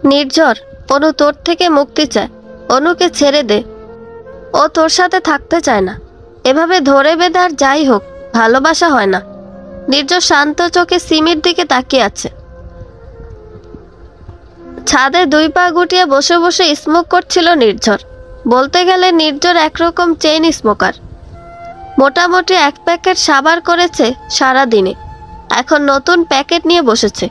নির্ঝর, অনু তোর থেকে মুক্তি চায়। অনুকে ছেড়ে দে, ও তোর সাথে থাকতে চায় না। এভাবে ধরে বেঁধে আর যাই হোক, ভালোবাসা হয় না। নির্ঝর শান্ত চোখে সিমির দিকে তাকিয়ে আছে। ছাদে 2 পা গুটিয়ে বসে বসে স্মোক করছিল নির্ঝর। বলতে গেলে নির্ঝর একরকম চেইন স্মোকার। মোটামুটি 1 প্যাকেট সাবার করেছে সারা দিনে, এখন নতুন প্যাকেট নিয়ে বসেছে।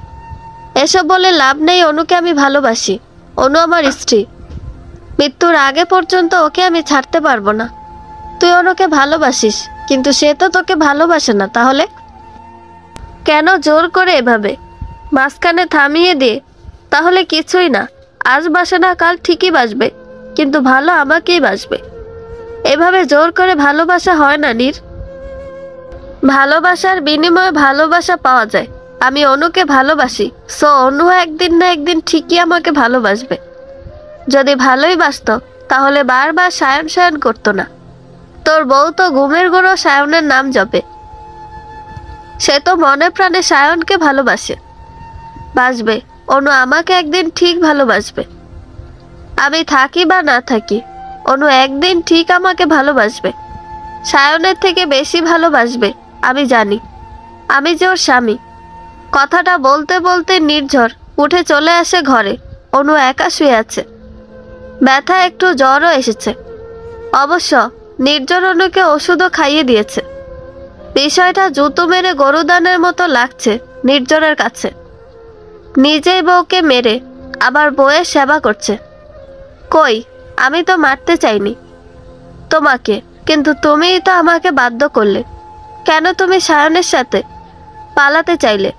এসব বলে লাভ নেই, অনুকে আমি ভালোবাসি। অনু আমার স্ত্রী, মৃত্যুর আগে পর্যন্ত ওকে আমি ছাড়তে পারবো না। তুই অনুকে ভালোবাসিস, কিন্তু সে তো তোকে ভালোবাসে না। তাহলে কেন জোর করে এভাবে মাঝখানে থামিয়ে দিয়ে? তাহলে কিছুই না, আজ বাসে না কাল ঠিকই বাসবে, কিন্তু ভালো আমাকেই বাসবে। এভাবে জোর করে ভালোবাসা হয় না নীর। ভালোবাসার বিনিময়ে ভালোবাসা পাওয়া যায়। আমি অনুকে ভালোবাসি, সো অনু একদিন না একদিন ঠিকই আমাকে ভালোবাসবে। যদি ভালোই বাসতো তাহলে বারবার সায়ন সায়ন করতো না। তোর বউ তো ঘুমের ঘোরও সায়নের নাম জপে। সে তো মনে প্রাণে সায়নকে ভালোবাসে। বাসবে, অনু আমাকে একদিন ঠিক ভালোবাসবে। আমি থাকি বা না থাকি, অনু একদিন ঠিক আমাকে ভালোবাসবে। সায়নের থেকে বেশি ভালোবাসবে, আমি জানি। আমি যে ওর স্বামী। কথাটা বলতে বলতে নির্ঝর উঠে চলে আসে ঘরে। অনু একা শুয়ে আছে, ব্যথা একটু জ্বরও এসেছে। অবশ্য নির্ঝর অনুকে ওষুধও খাইয়ে দিয়েছে। বিষয়টা জুতো মেরে গরুদানের মতো লাগছে নির্ঝরের কাছে। নিজেই বউকে মেরে আবার বউয়ের সেবা করছে। কই, আমি তো মারতে চাইনি তোমাকে, কিন্তু তুমিই তো আমাকে বাধ্য করলে। কেন তুমি সায়নের সাথে পালাতে চাইলে?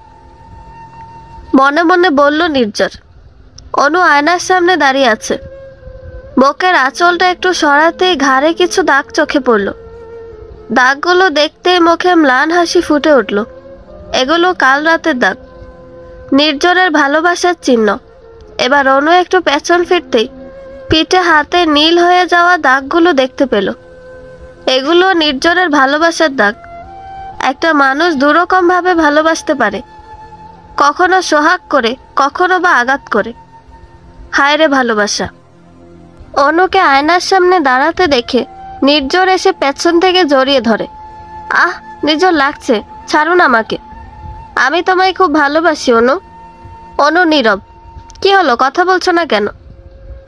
মনে মনে বলল নির্ঝর। অনু আয়নার সামনে দাঁড়িয়ে আছে। বুকের আঁচলটা একটু সরাতেই ঘাড়ে কিছু দাগ চোখে পড়ল। দাগগুলো দেখতেই মুখে ম্লান হাসি ফুটে উঠল। এগুলো কাল রাতের দাগ, নির্ঝরের ভালোবাসার চিহ্ন। এবার অনু একটু পেছন ফিরতেই পিঠে হাতে নীল হয়ে যাওয়া দাগগুলো দেখতে পেল। এগুলো নির্ঝরের ভালোবাসার দাগ। একটা মানুষ দুরকম ভাবে ভালোবাসতে পারে, কখনো সোহাগ করে, কখনো বা আঘাত করে। হায় রে ভালোবাসা। অনুকে আয়নার সামনে দাঁড়াতে দেখে নির্ঝর এসে পেছন থেকে জড়িয়ে ধরে। আহ, নির্ঝর লাগছে, ছাড়ুন আমাকে। আমি তোমায় খুব ভালোবাসি অনু। অনু নীরব। কি হলো, কথা বলছো না কেন?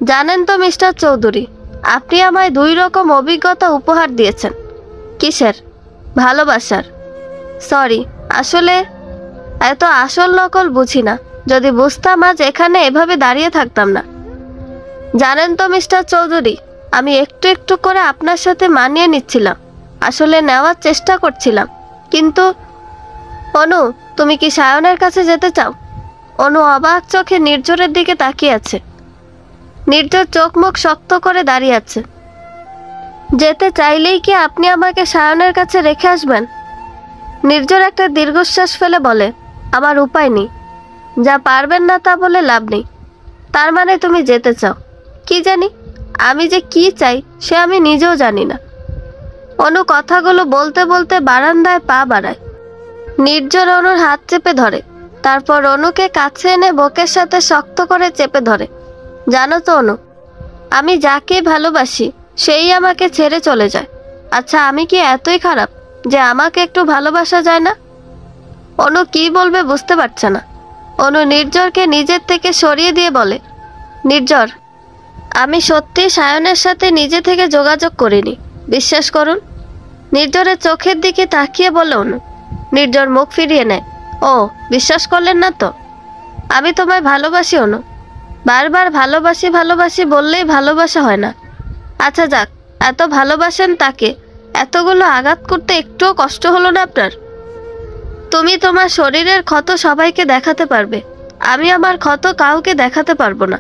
জানেন তো মিস্টার চৌধুরী, আপনি আমায় 2 রকম অভিজ্ঞতা উপহার দিয়েছেন। কিসের? ভালোবাসার। সরি, আসলে এত আসল নকল বুঝি না। যদি বুঝতাম আজ এখানে এভাবে দাঁড়িয়ে থাকতাম না। জানেন তো মিস্টার চৌধুরী, আমি একটু একটু করে আপনার সাথে মানিয়ে নিচ্ছিলাম, আসলে নেওয়ার চেষ্টা করছিলাম। কিন্তু অনু, তুমি কি সায়নের কাছে যেতে চাও? অনু অবাক চোখে নির্ঝরের দিকে তাকিয়ে আছে। নির্ঝর চোখ মুখ শক্ত করে দাঁড়িয়ে আছে। যেতে চাইলেই কি আপনি আমাকে সায়নের কাছে রেখে আসবেন? নির্ঝর একটা দীর্ঘশ্বাস ফেলে বলে, আমার উপায় নেই। যা পারবেন না তা বলে লাভ নেই। তার মানে তুমি যেতে চাও? কি জানি, আমি যে কি চাই সে আমি নিজেও জানি না। অনু কথাগুলো বলতে বলতে বারান্দায় পা বাড়ায়। নির্ঝর অনুর হাত চেপে ধরে, তারপর অনুকে কাছে এনে বুকের সাথে শক্ত করে চেপে ধরে। জানো তো অনু, আমি যাকে ভালোবাসি সেই আমাকে ছেড়ে চলে যায়। আচ্ছা, আমি কি এতই খারাপ যে আমাকে একটু ভালোবাসা যায় না? অনু কি বলবে বুঝতে পারছে না। অনু নির্ঝরকে নিজের থেকে সরিয়ে দিয়ে বলে, নির্ঝর, আমি সত্যি সায়নের সাথে নিজে থেকে যোগাযোগ করিনি, বিশ্বাস করুন। নির্ঝরের চোখের দিকে তাকিয়ে বলে অনু। নির্ঝর মুখ ফিরিয়ে নেয়। ও, বিশ্বাস করলেন না তো? আমি তোমায় ভালোবাসি অনু। বারবার ভালোবাসি ভালোবাসি বললেই ভালোবাসা হয় না। আচ্ছা যাক, এত ভালোবাসেন তাকে, এতগুলো আঘাত করতে একটুও কষ্ট হলো না আপনার? তুমি তোমার শরীরের ক্ষত সবাইকে দেখাতে পারবে, আমি আমার ক্ষত কাউকে দেখাতে পারবো না।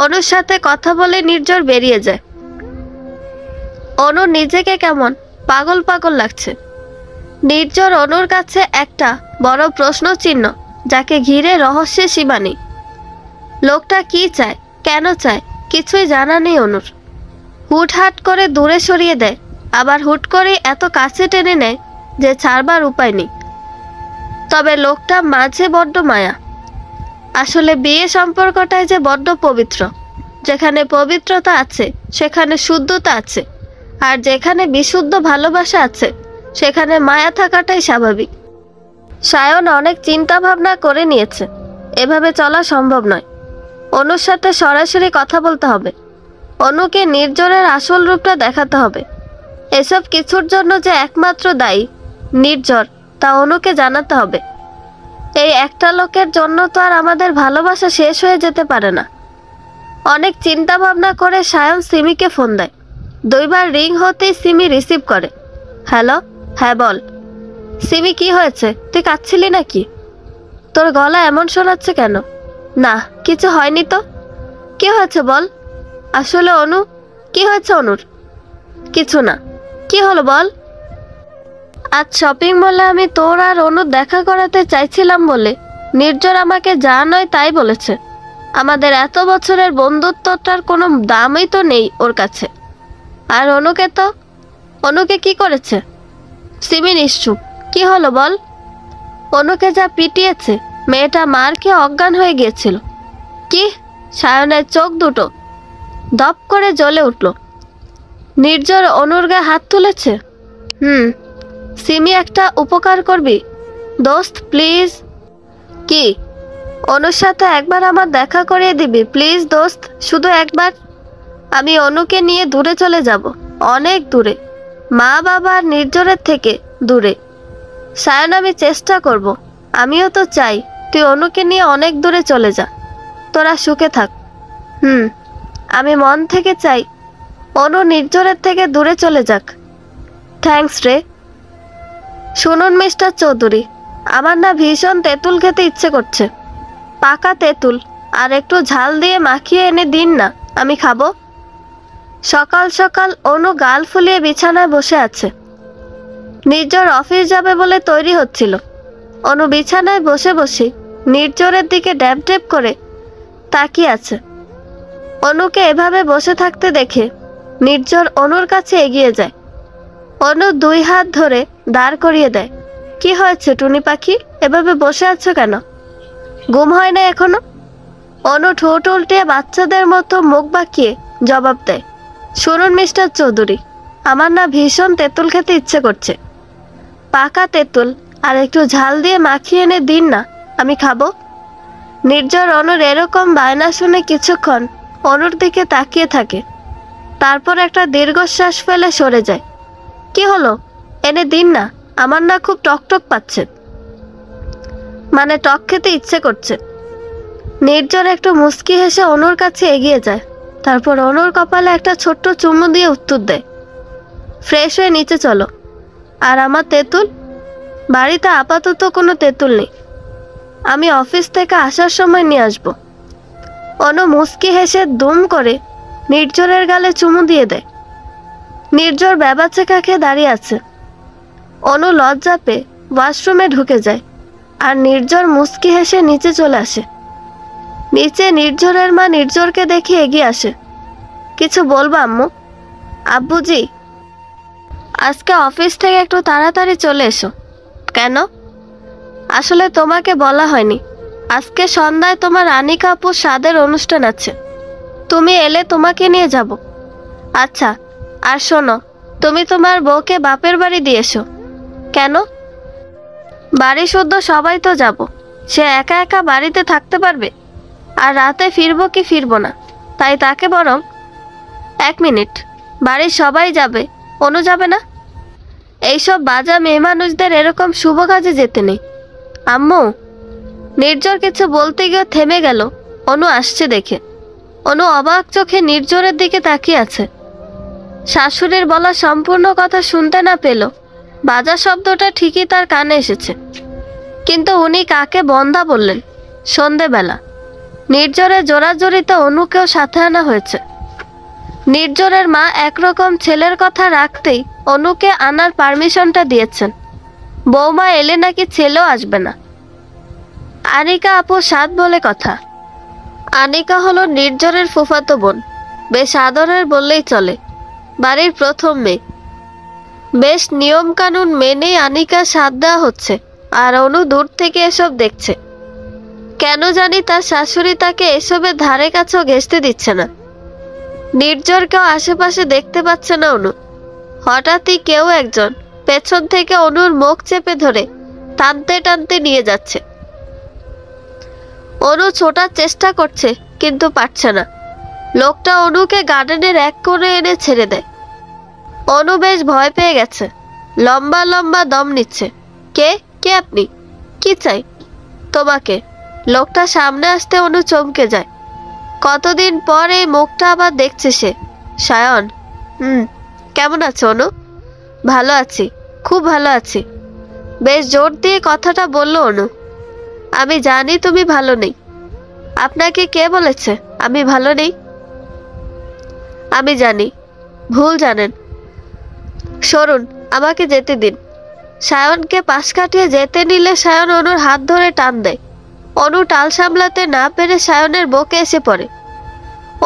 অনুর সাথে কথা বলে নির্ঝর বেরিয়ে যায়। অনু নিজেকে কেমন পাগল পাগল লাগছে। নির্ঝর অনুর কাছে একটা বড় প্রশ্ন চিহ্ন, যাকে ঘিরে রহস্যের সীমা নেই। লোকটা কি চায়, কেন চায়, কিছুই জানা নেই অনুর। হুটহাট করে দূরে সরিয়ে দেয়, আবার হুট করে এত কাছে টেনে নেয় যে ছাড়বার উপায় নেই। তবে লোকটা মাঝে বড্ড মায়া। আসলে বিয়ে সম্পর্কটাই যে বড্ড পবিত্র। যেখানে পবিত্রতা আছে সেখানে শুদ্ধতা আছে, আর যেখানে বিশুদ্ধ ভালোবাসা আছে সেখানে মায়া থাকাটাই স্বাভাবিক। সায়ন অনেক চিন্তা ভাবনা করে নিয়েছে। এভাবে চলা সম্ভব নয়। অনুর সাথে সরাসরি কথা বলতে হবে। অনুকে নির্জরের আসল রূপটা দেখাতে হবে। এসব কিছুর জন্য যে একমাত্র দায়ী নির্জর, তা অনুকে জানাতে হবে। এই একটা লোকের জন্য তো আর আমাদের ভালোবাসা শেষ হয়ে যেতে পারে না। অনেক চিন্তা ভাবনা করে সায়ন সিমিকে ফোন দেয়। 2 বার রিং হতেই সিমি রিসিভ করে। হ্যালো, হ্যাঁ বল। সিমি, কি হয়েছে? তুই কাঁদছিলি নাকি? তোর গলা এমন শোনাচ্ছে কেন? না, কিছু হয়নি তো। কি হয়েছে বল। আসলে অনু, কি হয়েছে অনুর? কিছু না। কি হলো বল। আজ শপিং মলে আমি তোর আর অনুর দেখা করাতে চাইছিলাম বলে নির্জর আমাকে যা নয় তাই বলেছে। আমাদের এত বছরের বন্ধুত্বটার কোনো দামই তো নেই ওর কাছে। আর অনুকে কি করেছে? সিমি নিশ্চুপ। কি হলো বল। অনুকে যা পিটিয়েছে, মেয়েটা মার খেয়ে অজ্ঞান হয়ে গিয়েছিল। কি? সায়নের চোখ দুটো দপ করে জ্বলে উঠল। নির্জর অনুর গায়ে হাত তুলেছে। সিমি, একটা উপকার করবি দোস্ত, প্লিজ। কি? অনুর সাথে একবার আমার দেখা করিয়ে দিবি প্লিজ দোস্ত, শুধু একবার। আমি অনুকে নিয়ে দূরে চলে যাব, অনেক দূরে, মা বাবা আর নির্জরের থেকে দূরে। সায়ন, আমি চেষ্টা করব। আমিও তো চাই তুই অনুকে নিয়ে অনেক দূরে চলে যা, তোরা সুখে থাক। আমি মন থেকে চাই অনু নির্জরের থেকে দূরে চলে যাক। থ্যাঙ্কস রে। শুনুন মিস্টার চৌধুরী, আমার না ভীষণ তেঁতুল খেতে ইচ্ছে করছে। পাকা তেঁতুল, আর একটু ঝাল দিয়ে মাখিয়ে এনে দিন না, আমি খাবো। সকাল সকাল অনু গাল ফুলিয়ে বিছানায় বসে আছে। নির্জর অফিস যাবে বলে তৈরি হচ্ছিল। অনু বিছানায় বসে বসে নির্জরের দিকে ড্যাব ড্যাব করে তাকিয়ে আছে। অনুকে এভাবে বসে থাকতে দেখে নির্জর অনুর কাছে এগিয়ে যায়। অনু 2 হাত ধরে দাঁড় করিয়ে দেয়। কি হয়েছে টুনি পাখি, এভাবে বসে আছো কেন? ঘুম হয় না এখনো? অনু ঠোঁট উল্টে বাচ্চাদের মতো মুখ বাঁকিয়ে জবাব দেয়, শুনুন মিস্টার চৌধুরী, আমার না ভীষণ তেঁতুল খেতে ইচ্ছে করছে। পাকা তেঁতুল আর একটু ঝাল দিয়ে মাখিয়ে এনে দিন না, আমি খাবো। নির্জর অনুর এরকম বায়না শুনে কিছুক্ষণ অনুর দিকে তাকিয়ে থাকে। তারপর একটা দীর্ঘশ্বাস ফেলে সরে যায়। কি হলো? এনে দিন না, আমার না খুব টকটক পাচ্ছে, মানে টক খেতে ইচ্ছে করছে। নির্জর একটু মুচকি হেসে অনুর কাছে এগিয়ে যায়। তারপর অনুর কপালে একটা ছোট্ট চুমু দিয়ে উত্তর দেয়, ফ্রেশ হয়ে নিচে চলো। আর আমার তেঁতুল? বাড়িতে আপাতত কোনো তেঁতুল নেই, আমি অফিস থেকে আসার সময় নিয়ে আসবো। অনু মুচকি হেসে দুম করে নির্জরের গালে চুমু দিয়ে দেয়। নির্জর ব্যাবাচেকা খেয়ে দাঁড়িয়ে আছে। অনু লজ্জা পেয়ে ওয়াশরুমে ঢুকে যায়, আর নির্জর মুচকি হেসে নিচে চলে আসে। নিচে নির্জরের মা নির্জরকে দেখে এগিয়ে আসে। কিছু বলবো আম্মু? আব্বুজি, আজকে অফিস থেকে একটু তাড়াতাড়ি চলে এসো। কেন? আসলে তোমাকে বলা হয়নি, আজকে সন্ধ্যায় তোমার আনিকা আপুর স্বাদের অনুষ্ঠান আছে, তুমি এলে তোমাকে নিয়ে যাব। আচ্ছা, আর শোনো, তুমি তোমার বউকে বাপের বাড়ি দিয়ে এসো। কেন? বাড়ি শুদ্ধ সবাই তো যাব, সে একা একা বাড়িতে থাকতে পারবে? আর রাতে ফিরবো কি ফিরবো না, তাই তাকে বরং। 1 মিনিট, বাড়ির সবাই যাবে, অনু যাবে না? এইসব বাজা মেয়ে মানুষদের এরকম শুভ কাজে যেতে নেই। আম্মু। নির্জর কিছু বলতে গিয়ে থেমে গেল অনু আসছে দেখে। অনু অবাক চোখে নির্জরের দিকে তাকিয়ে আছে। শাশুড়ির বলা সম্পূর্ণ কথা শুনতে না পেল বাজা শব্দটা ঠিকই তার কানে এসেছে, কিন্তু উনি কাকে বন্ধা বললেন? সন্ধেবেলা নির্জরের জোরাজোরিতে অনুকেও সাথে আনা হয়েছে। নির্জরের মা একরকম ছেলের কথা রাখতেই অনুকে আনার পারমিশনটা দিয়েছেন। বৌমা এলে নাকি ছেলেও আসবে না। আনিকা আপু 7 বলে কথা। আনিকা হলো নির্জরের ফুফাতো বোন, বেশ আদরের বললেই চলে, বাড়ির প্রথম মেয়ে। বেশ নিয়ম কানুন মেনেই আনিকা 7 দেওয়া হচ্ছে, আর অনু দূর থেকে এসব দেখছে। কেন জানি তার শাশুড়ি তাকে এসবের ধারে কাছেও ঘেঁষতে দিচ্ছে না। নির্ঝরকেও আশেপাশে দেখতে পাচ্ছে না অনু। হঠাৎই কেউ একজন পেছন থেকে অনুর মুখ চেপে ধরে টানতে টানতে নিয়ে যাচ্ছে। অনু ছোটার চেষ্টা করছে কিন্তু পারছে না। লোকটা অনুকে গার্ডেনের এক কোণে এনে ছেড়ে দেয়। অনু বেশ ভয় পেয়ে গেছে, লম্বা লম্বা দম নিচ্ছে। কে কে আপনি? কি চাই তোমাকে? লোকটা সামনে আসতে অনু চমকে যায়। কতদিন পর এই মুখটা আবার দেখছে সে। সায়ন। কেমন আছো অনু? ভালো আছি, খুব ভালো আছি। বেশ জোর দিয়ে কথাটা বলল অনু। আমি জানি তুমি ভালো নেই। আপনাকে কে বলেছে আমি ভালো নেই? আমি জানি, ভুল জানেন। সরুন, আমাকে যেতে দিন। সায়নকে পাশ কাটিয়ে যেতে নিলে সায়ন অনুর হাত ধরে টান দেয়। অনু টাল সামলাতে না পেরে সায়নের বুকে এসে পড়ে।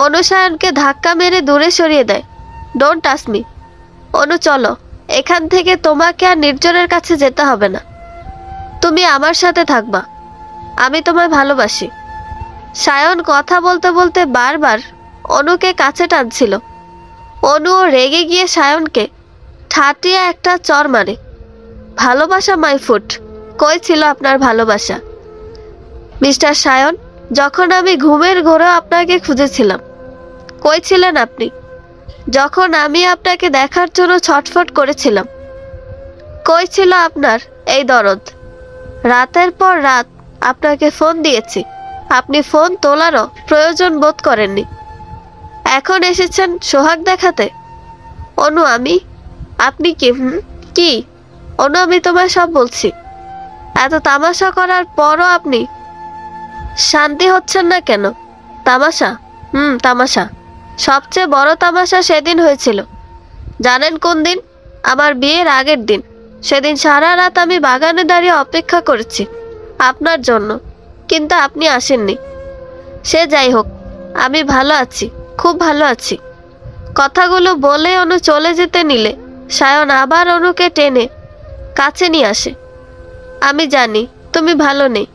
অনু সায়নকে ধাক্কা মেরে দূরে সরিয়ে দেয়। Don't touch me. অনু চলো, এখান থেকে তোমাকে আর নির্জনের কাছে যেতে হবে না। তুমি আমার সাথে থাকবা। আমি তোমায় ভালোবাসি। সায়ন কথা বলতে বলতে বারবার অনুকে কাছে টানছিল। অনুও রেগে গিয়ে সায়নকে ঠাটিয়ে একটা চর মারে। ভালোবাসা মাই ফুট। কই ছিল আপনার ভালোবাসা? মিস্টার সায়ন, যখন আমি ঘুমের ঘোরেও আপনাকে খুঁজেছিলাম, কই ছিলেন আপনি? যখন আমি আপনাকে দেখার জন্য ছটফট করেছিলাম, কই ছিল আপনার এই দরদ? রাতের পর রাত আপনাকে ফোন দিয়েছি, আপনি ফোন তোলারও প্রয়োজন বোধ করেননি। এখন এসেছেন সোহাগ দেখাতে। অনু আমি? আপনি কি? কি? অনু আমি তোমায় সব বলছি। এত তামাশা করার পরও আপনি শান্তি হচ্ছেন না কেন? তামাশা? তামাশা। সবচেয়ে বড় তামাশা সেদিন হয়েছিল। জানেন কোন দিন? আমার বিয়ের আগের দিন। সেদিন সারা রাত আমি বাগানে দাঁড়িয়ে অপেক্ষা করেছি আপনার জন্য, কিন্তু আপনি আসেননি। সে যাই হোক, আমি ভালো আছি, খুব ভালো আছি। কথাগুলো বলে অনু চলে যেতে নিলে সায়ন আবার অনুকে টেনে কাছে নিয়ে আসে। আমি জানি তুমি ভালো নেই,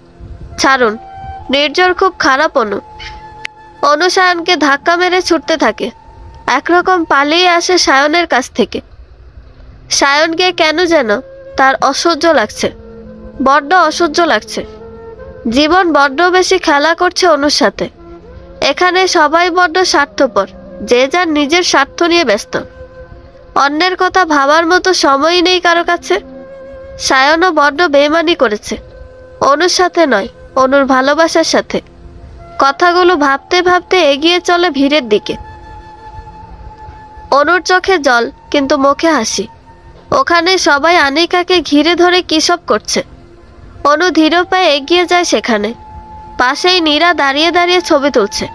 ছাড়ুন। নির্ঝর খুব খারাপ অনু। অনু সায়নকে ধাক্কা মেরে ছুটতে থাকে। একরকম পালিয়ে আসে সায়নের কাছ থেকে। সায়নকে কেন যেন তার অসহ্য লাগছে, বড্ড অসহ্য লাগছে। জীবন বড্ড বেশি খেলা করছে অনুর সাথে। এখানে সবাই বড্ড স্বার্থপর, যে যার নিজের স্বার্থ নিয়ে ব্যস্ত। অন্যের কথা ভাবার মতো সময়ই নেই কারো কাছে। সায়নও বড্ড বেইমানি করেছে, অনুর সাথে নয়, অনুর ভালোবাসার সাথে। কথাগুলো ভাবতে ভাবতে এগিয়ে চলে ভিড়ের দিকে। অনুর চোখে জল, কিন্তু মুখে হাসি। ওখানে সবাই আনিকাকে ঘিরে ধরে কী সব করছে। অনু ধীর পায়ে এগিয়ে যায় সেখানে। পাশেই নীরা দাঁড়িয়ে দাঁড়িয়ে ছবি তুলছে।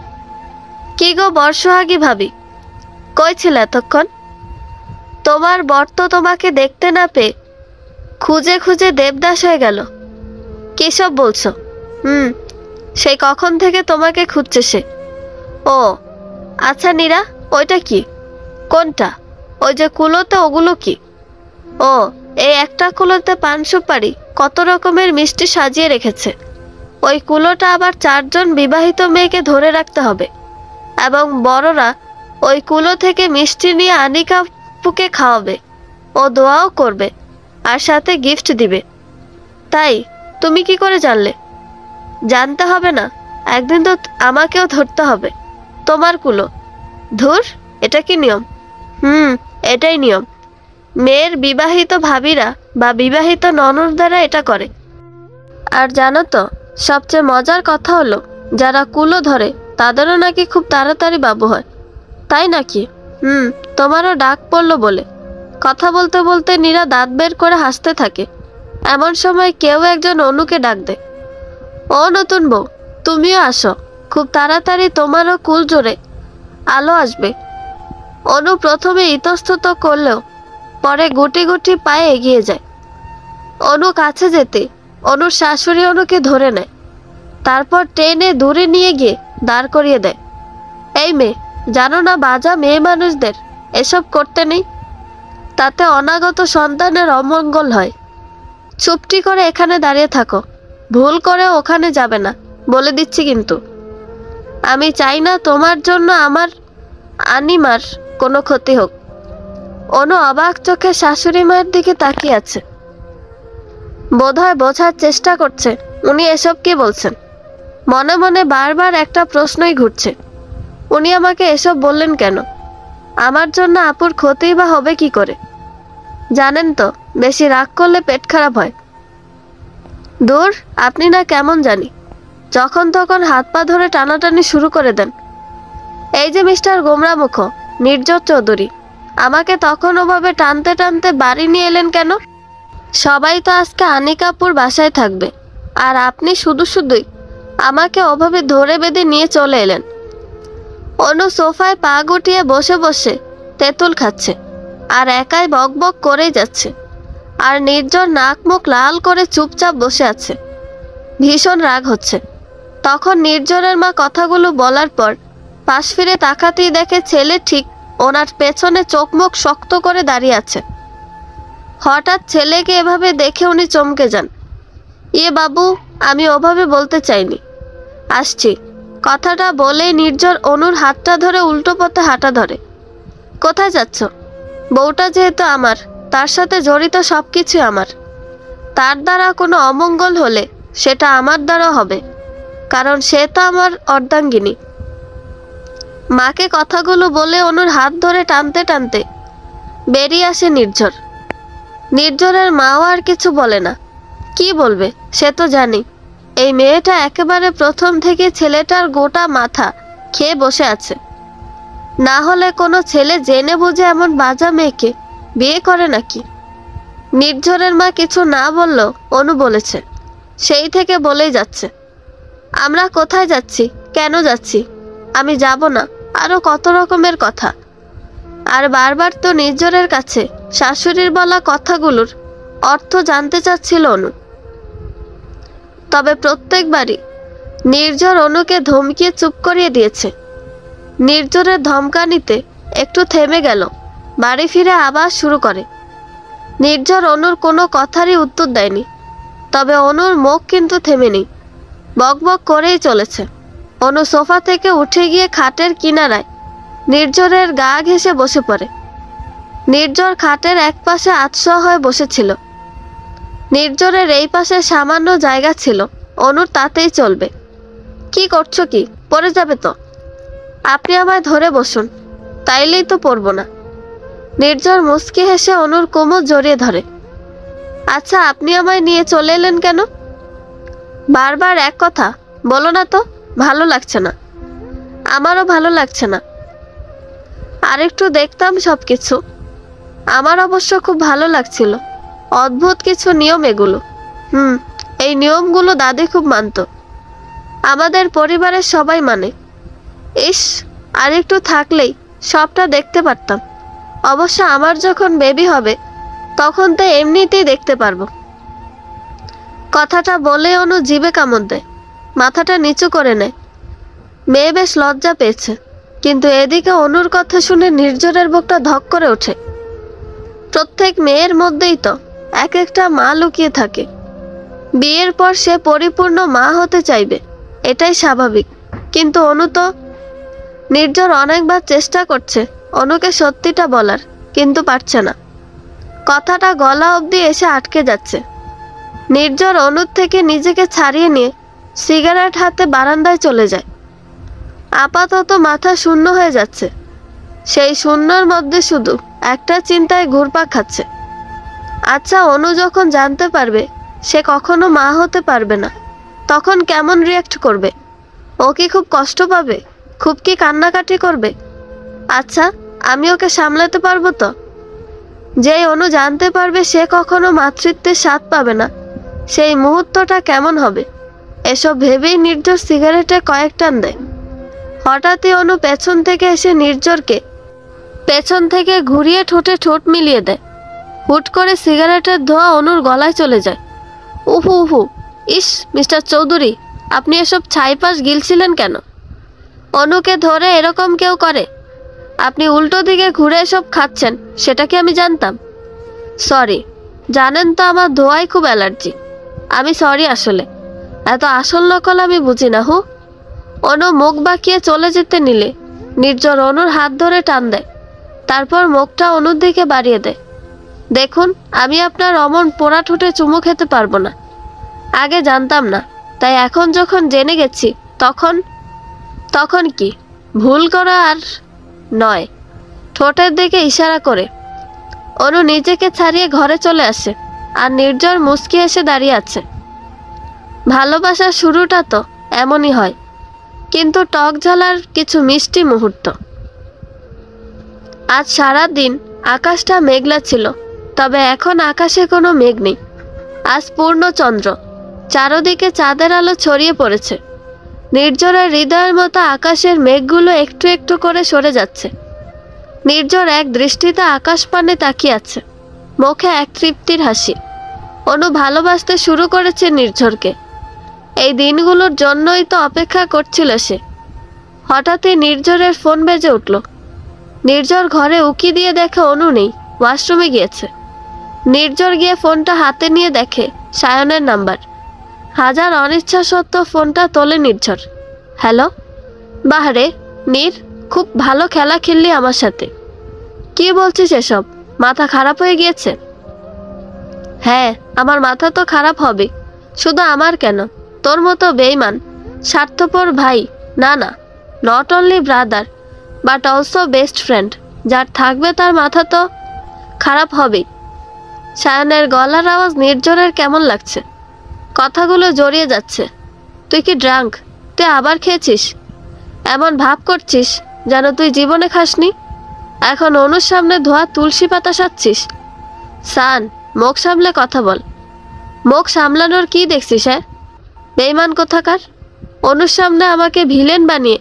কি গো বর্ষহাগী ভাবি, কই ছিল এতক্ষণ? তোমার বর তো তোমাকে দেখতে না পেয়ে খুঁজে খুঁজে দেবদাস হয়ে গেল। কি সব বলছো? সেই কখন থেকে তোমাকে খুঁজছে সে। ও আচ্ছা নীরা, ওইটা কি? কোনটা? ওই যে কুলোতে, ওগুলো কি? ও, এই একটা কুলোতে পান সুপারি কত রকমের মিষ্টি সাজিয়ে রেখেছে। ওই কুলোটা আবার 4 জন বিবাহিত মেয়েকে ধরে রাখতে হবে, এবং বড়রা ওই কুলো থেকে মিষ্টি নিয়ে আনিকা পুকে খাওয়াবে, ও দোয়াও করবে, আর সাথে গিফট দিবে। তাই তুমি কি করে জানলে? জানতে হবে না, একদিন তো আমাকেও ধরতে হবে। তোমার কুলো? ধুর, এটা কি নিয়ম? এটাই নিয়ম। মেয়ের বিবাহিত ভাবিরা বা বিবাহিত ননদরা এটা করে। আর জানো তো, সবচেয়ে মজার কথা হলো, যারা কুলো ধরে তাদেরও নাকি খুব তাড়াতাড়ি বাবু হয়। তাই নাকি? তোমারও ডাক পড়লো বলে। কথা বলতে বলতে নীরা দাঁত বের করে হাসতে থাকে। এমন সময় কেউ একজন অনুকে ডাক দেয়। ও নতুন বউ, তুমিও আসো, খুব তাড়াতাড়ি তোমারও কুল জোরে আলো আসবে। অনু প্রথমে ইতস্তত করলেও পরে গুটি গুটি পায়ে এগিয়ে যায়। অনু কাছে যেতে অনুর শাশুড়ি অনুকে ধরে নেয়, তারপর টেনে দূরে নিয়ে গিয়ে দাঁড় করিয়ে দেয়। এই মেয়ে, জানো না বাজা মেয়ে মানুষদের এসব করতে নেই, তাতে অনাগত সন্তানের অমঙ্গল হয়। চুপটি করে এখানে দাঁড়িয়ে থাকো, ভুল করে ওখানে যাবে না, বলে দিচ্ছি কিন্তু। আমি চাই না তোমার জন্য আমার আনিমার কোনো ক্ষতি হোক। অনু অবাক চোখে শাশুড়ি মায়ের দিকে তাকিয়ে আছে। বোধহয় বোঝার চেষ্টা করছে উনি এসব কি বলছেন। মনে মনে বারবার একটা প্রশ্নই ঘুরছে, উনি আমাকে এসব বললেন কেন? আমার জন্য আপুর ক্ষতি বা হবে কি করে? জানেন তো, বেশি রাগ করলে পেট খারাপ হয়। দূর, আপনি না কেমন জানি, যখন তখন হাত পা ধরে টানাটানি শুরু করে দেন। এই যে মিস্টার গোমরামুখ নির্ঝর চৌধুরী, আমাকে তখন ওভাবে টানতে টানতে বাড়ি নিয়ে এলেন কেন? সবাই তো আজকে আনিকাপুর বাসায় থাকবে, আর আপনি শুধু শুধুই আমাকে ওভাবে ধরে বেঁধে নিয়ে চলে এলেন। অনু সোফায় পা গুটিয়ে বসে বসে তেঁতুল খাচ্ছে আর একাই বক বক করেই যাচ্ছে। আর নির্ঝর নাক মুখ লাল করে চুপচাপ বসে আছে, ভীষণ রাগ হচ্ছে। তখন নির্ঝরের মা কথাগুলো বলার পর পাশ ফিরে তাকাতেই দেখে ছেলে ঠিক ওনার পেছনে চোখ মুখ শক্ত করে দাঁড়িয়ে আছে। হঠাৎ ছেলেকে এভাবে দেখে উনি চমকে যান। ইয়ে বাবু, আমি ওভাবে বলতে চাইনি, আসছি। কথাটা বলেই নির্ঝর অনুর হাতটা ধরে উল্টো পথে হাঁটা ধরে। কোথায় যাচ্ছ? বউটা যেহেতু আমার, তার সাথে জড়িত সবকিছু আমার। তার দ্বারা কোনো অমঙ্গল হলে সেটা আমার দ্বারা হবে, কারণ সে তো আমার অর্ধাঙ্গিনী। মাকে কথাগুলো বলে অনুর হাত ধরে টানতে টানতে বেরিয়ে আসে নির্ঝর। নির্ঝরের মাও আর কিছু বলে না। কি বলবে, সে তো জানি এই মেয়েটা একেবারে প্রথম থেকে ছেলেটার গোটা মাথা খেয়ে বসে আছে। না হলে কোনো ছেলে জেনে বুঝে এমন বাজা মেয়েকে বিয়ে করে নাকি? নির্ঝরের মা কিছু না বললেও অনু বলেছে, সেই থেকে বলেই যাচ্ছে। আমরা কোথায় যাচ্ছি, কেন যাচ্ছি, আমি যাব না, আরো কত রকমের কথা। আর বারবার তো নির্ঝরের কাছে শাশুড়ির বলা কথাগুলোর অর্থ জানতে চাচ্ছিল অনু। তবে প্রত্যেকবারই নির্ঝর অনুকে ধমকিয়ে চুপ করিয়ে দিয়েছে। নির্ঝরের ধমকানিতে একটু থেমে গেল, বাড়ি ফিরে আবার শুরু করে। নির্ঝর অনুর কোনো কথারই উত্তর দেয়নি, তবে অনুর মুখ কিন্তু থেমেনি, বক বক করেই চলেছে। অনু সোফা থেকে উঠে গিয়ে খাটের কিনারায় নির্ঝরের গা ঘেঁষে বসে পড়ে। নির্ঝর খাটের এক পাশে আতশোয়া হয়ে বসেছিল। নির্ঝরের এই পাশে সামান্য জায়গা ছিল, অনুর তাতেই চলবে। কি করছো কি, পড়ে যাবে তো। আপনি আমায় ধরে বসুন, তাইলেই তো পড়ব না। নির্ঝর মুচকি হেসে অনুর কোমর জড়িয়ে ধরে। আচ্ছা, আপনি আমায় নিয়ে চলে এলেন কেন? বারবার এক কথা বলো না তো, ভালো লাগছে না। আমারও ভালো লাগছে না, আরেকটু দেখতাম সবকিছু। আমার অবশ্য খুব ভালো লাগছিল, অদ্ভুত কিছু নিয়ম এগুলো। এই নিয়মগুলো দাদি খুব মানত, আমাদের পরিবারের সবাই মানে। ইস, আরেকটু থাকলেই সবটা দেখতে পারতাম। অবশ্য আমার যখন বেবি হবে তখন তো এমনিতেই দেখতে পারবো। কথাটা বলে অনু জিভে কামড় দেয়, মাথাটা নিচু করে নেয়। মেয়ে বেশ লজ্জা পেয়েছে, কিন্তু এদিকে অনুর কথা শুনে নির্ঝরের বুকটা ধক করে ওঠে। প্রত্যেক মেয়ের মধ্যেই তো এক একটা মা লুকিয়ে থাকে। বিয়ের পর সে পরিপূর্ণ মা হতে চাইবে, এটাই স্বাভাবিক। কিন্তু অনু তো। নির্ঝর অনেকবার চেষ্টা করছে অনুকে সত্যিটা বলার, কিন্তু পারছে না। কথাটা গলা অবধি এসে আটকে যাচ্ছে। নির্ঝর অনুর থেকে নিজেকে ছাড়িয়ে নিয়ে সিগারেট হাতে বারান্দায় চলে যায়। আপাতত মাথা শূন্য হয়ে যাচ্ছে। সেই শূন্যর মধ্যে শুধু একটা চিন্তায় ঘুরপাক খাচ্ছে। আচ্ছা, অনু যখন জানতে পারবে সে কখনো মা হতে পারবে না, তখন কেমন রিয়াক্ট করবে? ও কি খুব কষ্ট পাবে? খুব কি কান্নাকাটি করবে? আচ্ছা, আমি ওকে সামলাতে পারবো তো? যেই অনু জানতে পারবে সে কখনো মাতৃত্বের স্বাদ পাবে না, সেই মুহূর্তটা কেমন হবে? এসব ভেবেই নির্ঝর সিগারেটে কয়েক টান দেয়। হঠাৎই অনু পেছন থেকে এসে নির্ঝরকে পেছন থেকে ঘুরিয়ে ঠোঁটে ঠোঁট মিলিয়ে দেয়। হুট করে সিগারেটের ধোঁয়া অনুর গলায় চলে যায়। উহু উহু, ইস মিস্টার চৌধুরী, আপনি এসব ছাইপাশ গিলছিলেন কেন? অনুকে ধরে এরকম কেউ করে? আপনি উল্টো দিকে ঘুরে এসব খাচ্ছেন, সেটা কি আমি জানতাম? সরি, জানেন তো আমার ধোঁয়ায় খুব অ্যালার্জি। আমি সরি আসলে। এত আসল নকল আমি বুঝি না। অনু মুখ বাঁকিয়ে চলে যেতে নিলে নির্ঝর অনুর হাত ধরে টান দেয়, তারপর মুখটা অনুর দিকে বাড়িয়ে দেয়। দেখুন, আমি আপনার অমন পোড়া ঠোঁটে চুমু খেতে পারবো না। আগে জানতাম না, তাই এখন যখন জেনে গেছি তখন কি ভুল করা আর নয়। ঠোঁটের দিকে ইশারা করে অনু নিজেকে ছাড়িয়ে ঘরে চলে আসে, আর নির্ঝর মুচকি এসে দাঁড়িয়ে আছে। ভালোবাসার শুরুটা তো এমনই হয়, কিন্তু টক ঝালার কিছু মিষ্টি মুহূর্ত। আজ সারা দিন আকাশটা মেঘলা ছিল, তবে এখন আকাশে কোনো মেঘ নেই। আজ পূর্ণ চন্দ্র, চারদিকে চাঁদের আলো ছড়িয়ে পড়েছে। নির্ঝরের হৃদয়ের মতো আকাশের মেঘগুলো একটু একটু করে সরে যাচ্ছে। নির্ঝর এক দৃষ্টিতে আকাশ পানে তাকিয়ে আছে, মুখে এক তৃপ্তির হাসি। অনু ভালোবাসতে শুরু করেছে নির্ঝরকে। এই দিনগুলোর জন্যই তো অপেক্ষা করছিল সে। হঠাৎই নির্ঝরের ফোন বেজে উঠল। নির্ঝর ঘরে উকি দিয়ে দেখে অনু নেই, ওয়াশরুমে গিয়েছে। নির্ঝর গিয়ে ফোনটা হাতে নিয়ে দেখে সায়নের নাম্বার। হাজার অনিচ্ছা সত্ত্বেও ফোনটা তোলে নির্ঝর। হ্যালো। বাহারে নীর, খুব ভালো খেলা খেললি আমার সাথে। কি বলছিস এসব? মাথা খারাপ হয়ে গিয়েছে? হ্যাঁ, আমার মাথা তো খারাপ হবে। শুধু আমার কেন, তোর মতো বেইমান স্বার্থপর ভাই, না না, not only brother but also best friend যার থাকবে তার মাথা তো খারাপ হবেই। সায়নের গলার আওয়াজ নির্ঝরের কেমন লাগছে, কথাগুলো জড়িয়ে যাচ্ছে। তুই কি ড্রাঙ্ক? তুই আবার খেয়েছিস? এমন ভাব করছিস যেন তুই জীবনে খাসনি। এখন অনুর সামনে ধোয়া তুলসী পাতা সাচ্ছিস। সান, মুখ সামলে কথা বল। মুখ সামলানোর কি দেখছিস? হ্যাঁ, বেইমান কোথাকার। অনুর সামনে আমাকে ভিলেন বানিয়ে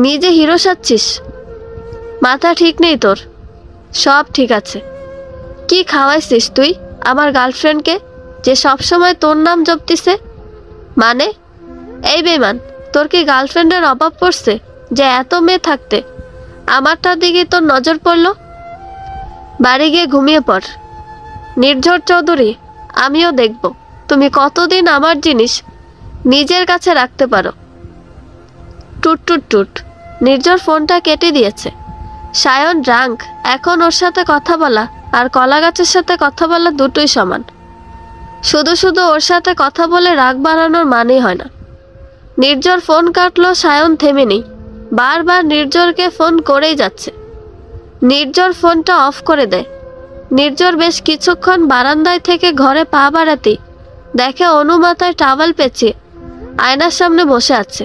নিজে হিরো সাচ্ছিস। মাথা ঠিক নেই তোর? সব ঠিক আছে। কি খাওয়াইছিস তুই আমার গার্লফ্রেন্ডকে যে সবসময় তোর নাম জপতিছে? মানে এই বেইমান, তোর কি গার্লফ্রেন্ডের অভাব পড়ছে যে এত মেয়ে থাকতে আমারটার দিকে তোর নজর পড়ল? বাড়ি গিয়ে ঘুমিয়ে পড়। নির্ঝর চৌধুরী, আমিও দেখব তুমি কতদিন আমার জিনিস নিজের কাছে রাখতে পারো। টুট টুট টুট। নির্ঝর ফোনটা কেটে দিয়েছে। সায়ন ড্রাঙ্ক, এখন ওর সাথে কথা বলা আর কলা গাছের সাথে কথা বলা দুটোই সমান। শুধু শুধু ওর সাথে কথা বলে রাগ বাড়ানোর মানেই হয় না। নির্ঝর ফোন কাটলো, সায়ন থেমে নেই, বারবার নির্ঝরকে ফোন করেই যাচ্ছে। নির্ঝর ফোনটা অফ করে দেয়। নির্ঝর বেশ কিছুক্ষণ বারান্দায় থেকে ঘরে পা বাড়াতেই দেখে অনু মাথায় টাওয়াল পেঁচিয়ে আয়নার সামনে বসে আছে।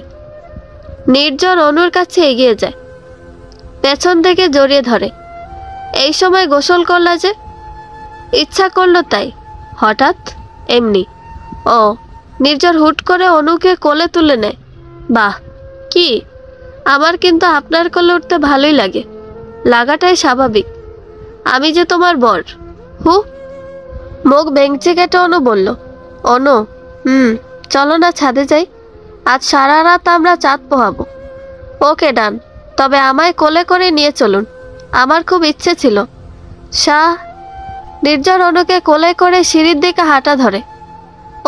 নির্ঝর অনুর কাছে এগিয়ে যায়, পেছন থেকে জড়িয়ে ধরে। এই সময় গোসল করলা যে? ইচ্ছা করলো তাই। হঠাৎ? এমনি। ও। নির্ঝর হুট করে অনুকে কোলে তুলে নেয়। বাহ, কি! আমার কিন্তু আপনার কোলে উঠতে ভালোই লাগে। লাগাটাই স্বাভাবিক, আমি যে তোমার বর। মুখ বেঞ্চে কেটে অনু বলল। অনু, চলো না ছাদে যাই। আজ সারা রাত আমরা চাঁদ পোহাবো। ওকে ডান, তবে আমায় কোলে করে নিয়ে চলুন, আমার খুব ইচ্ছে ছিল। নির্ঝর অনুকে কোলে করে সিঁড়ির দিকে হাঁটা ধরে।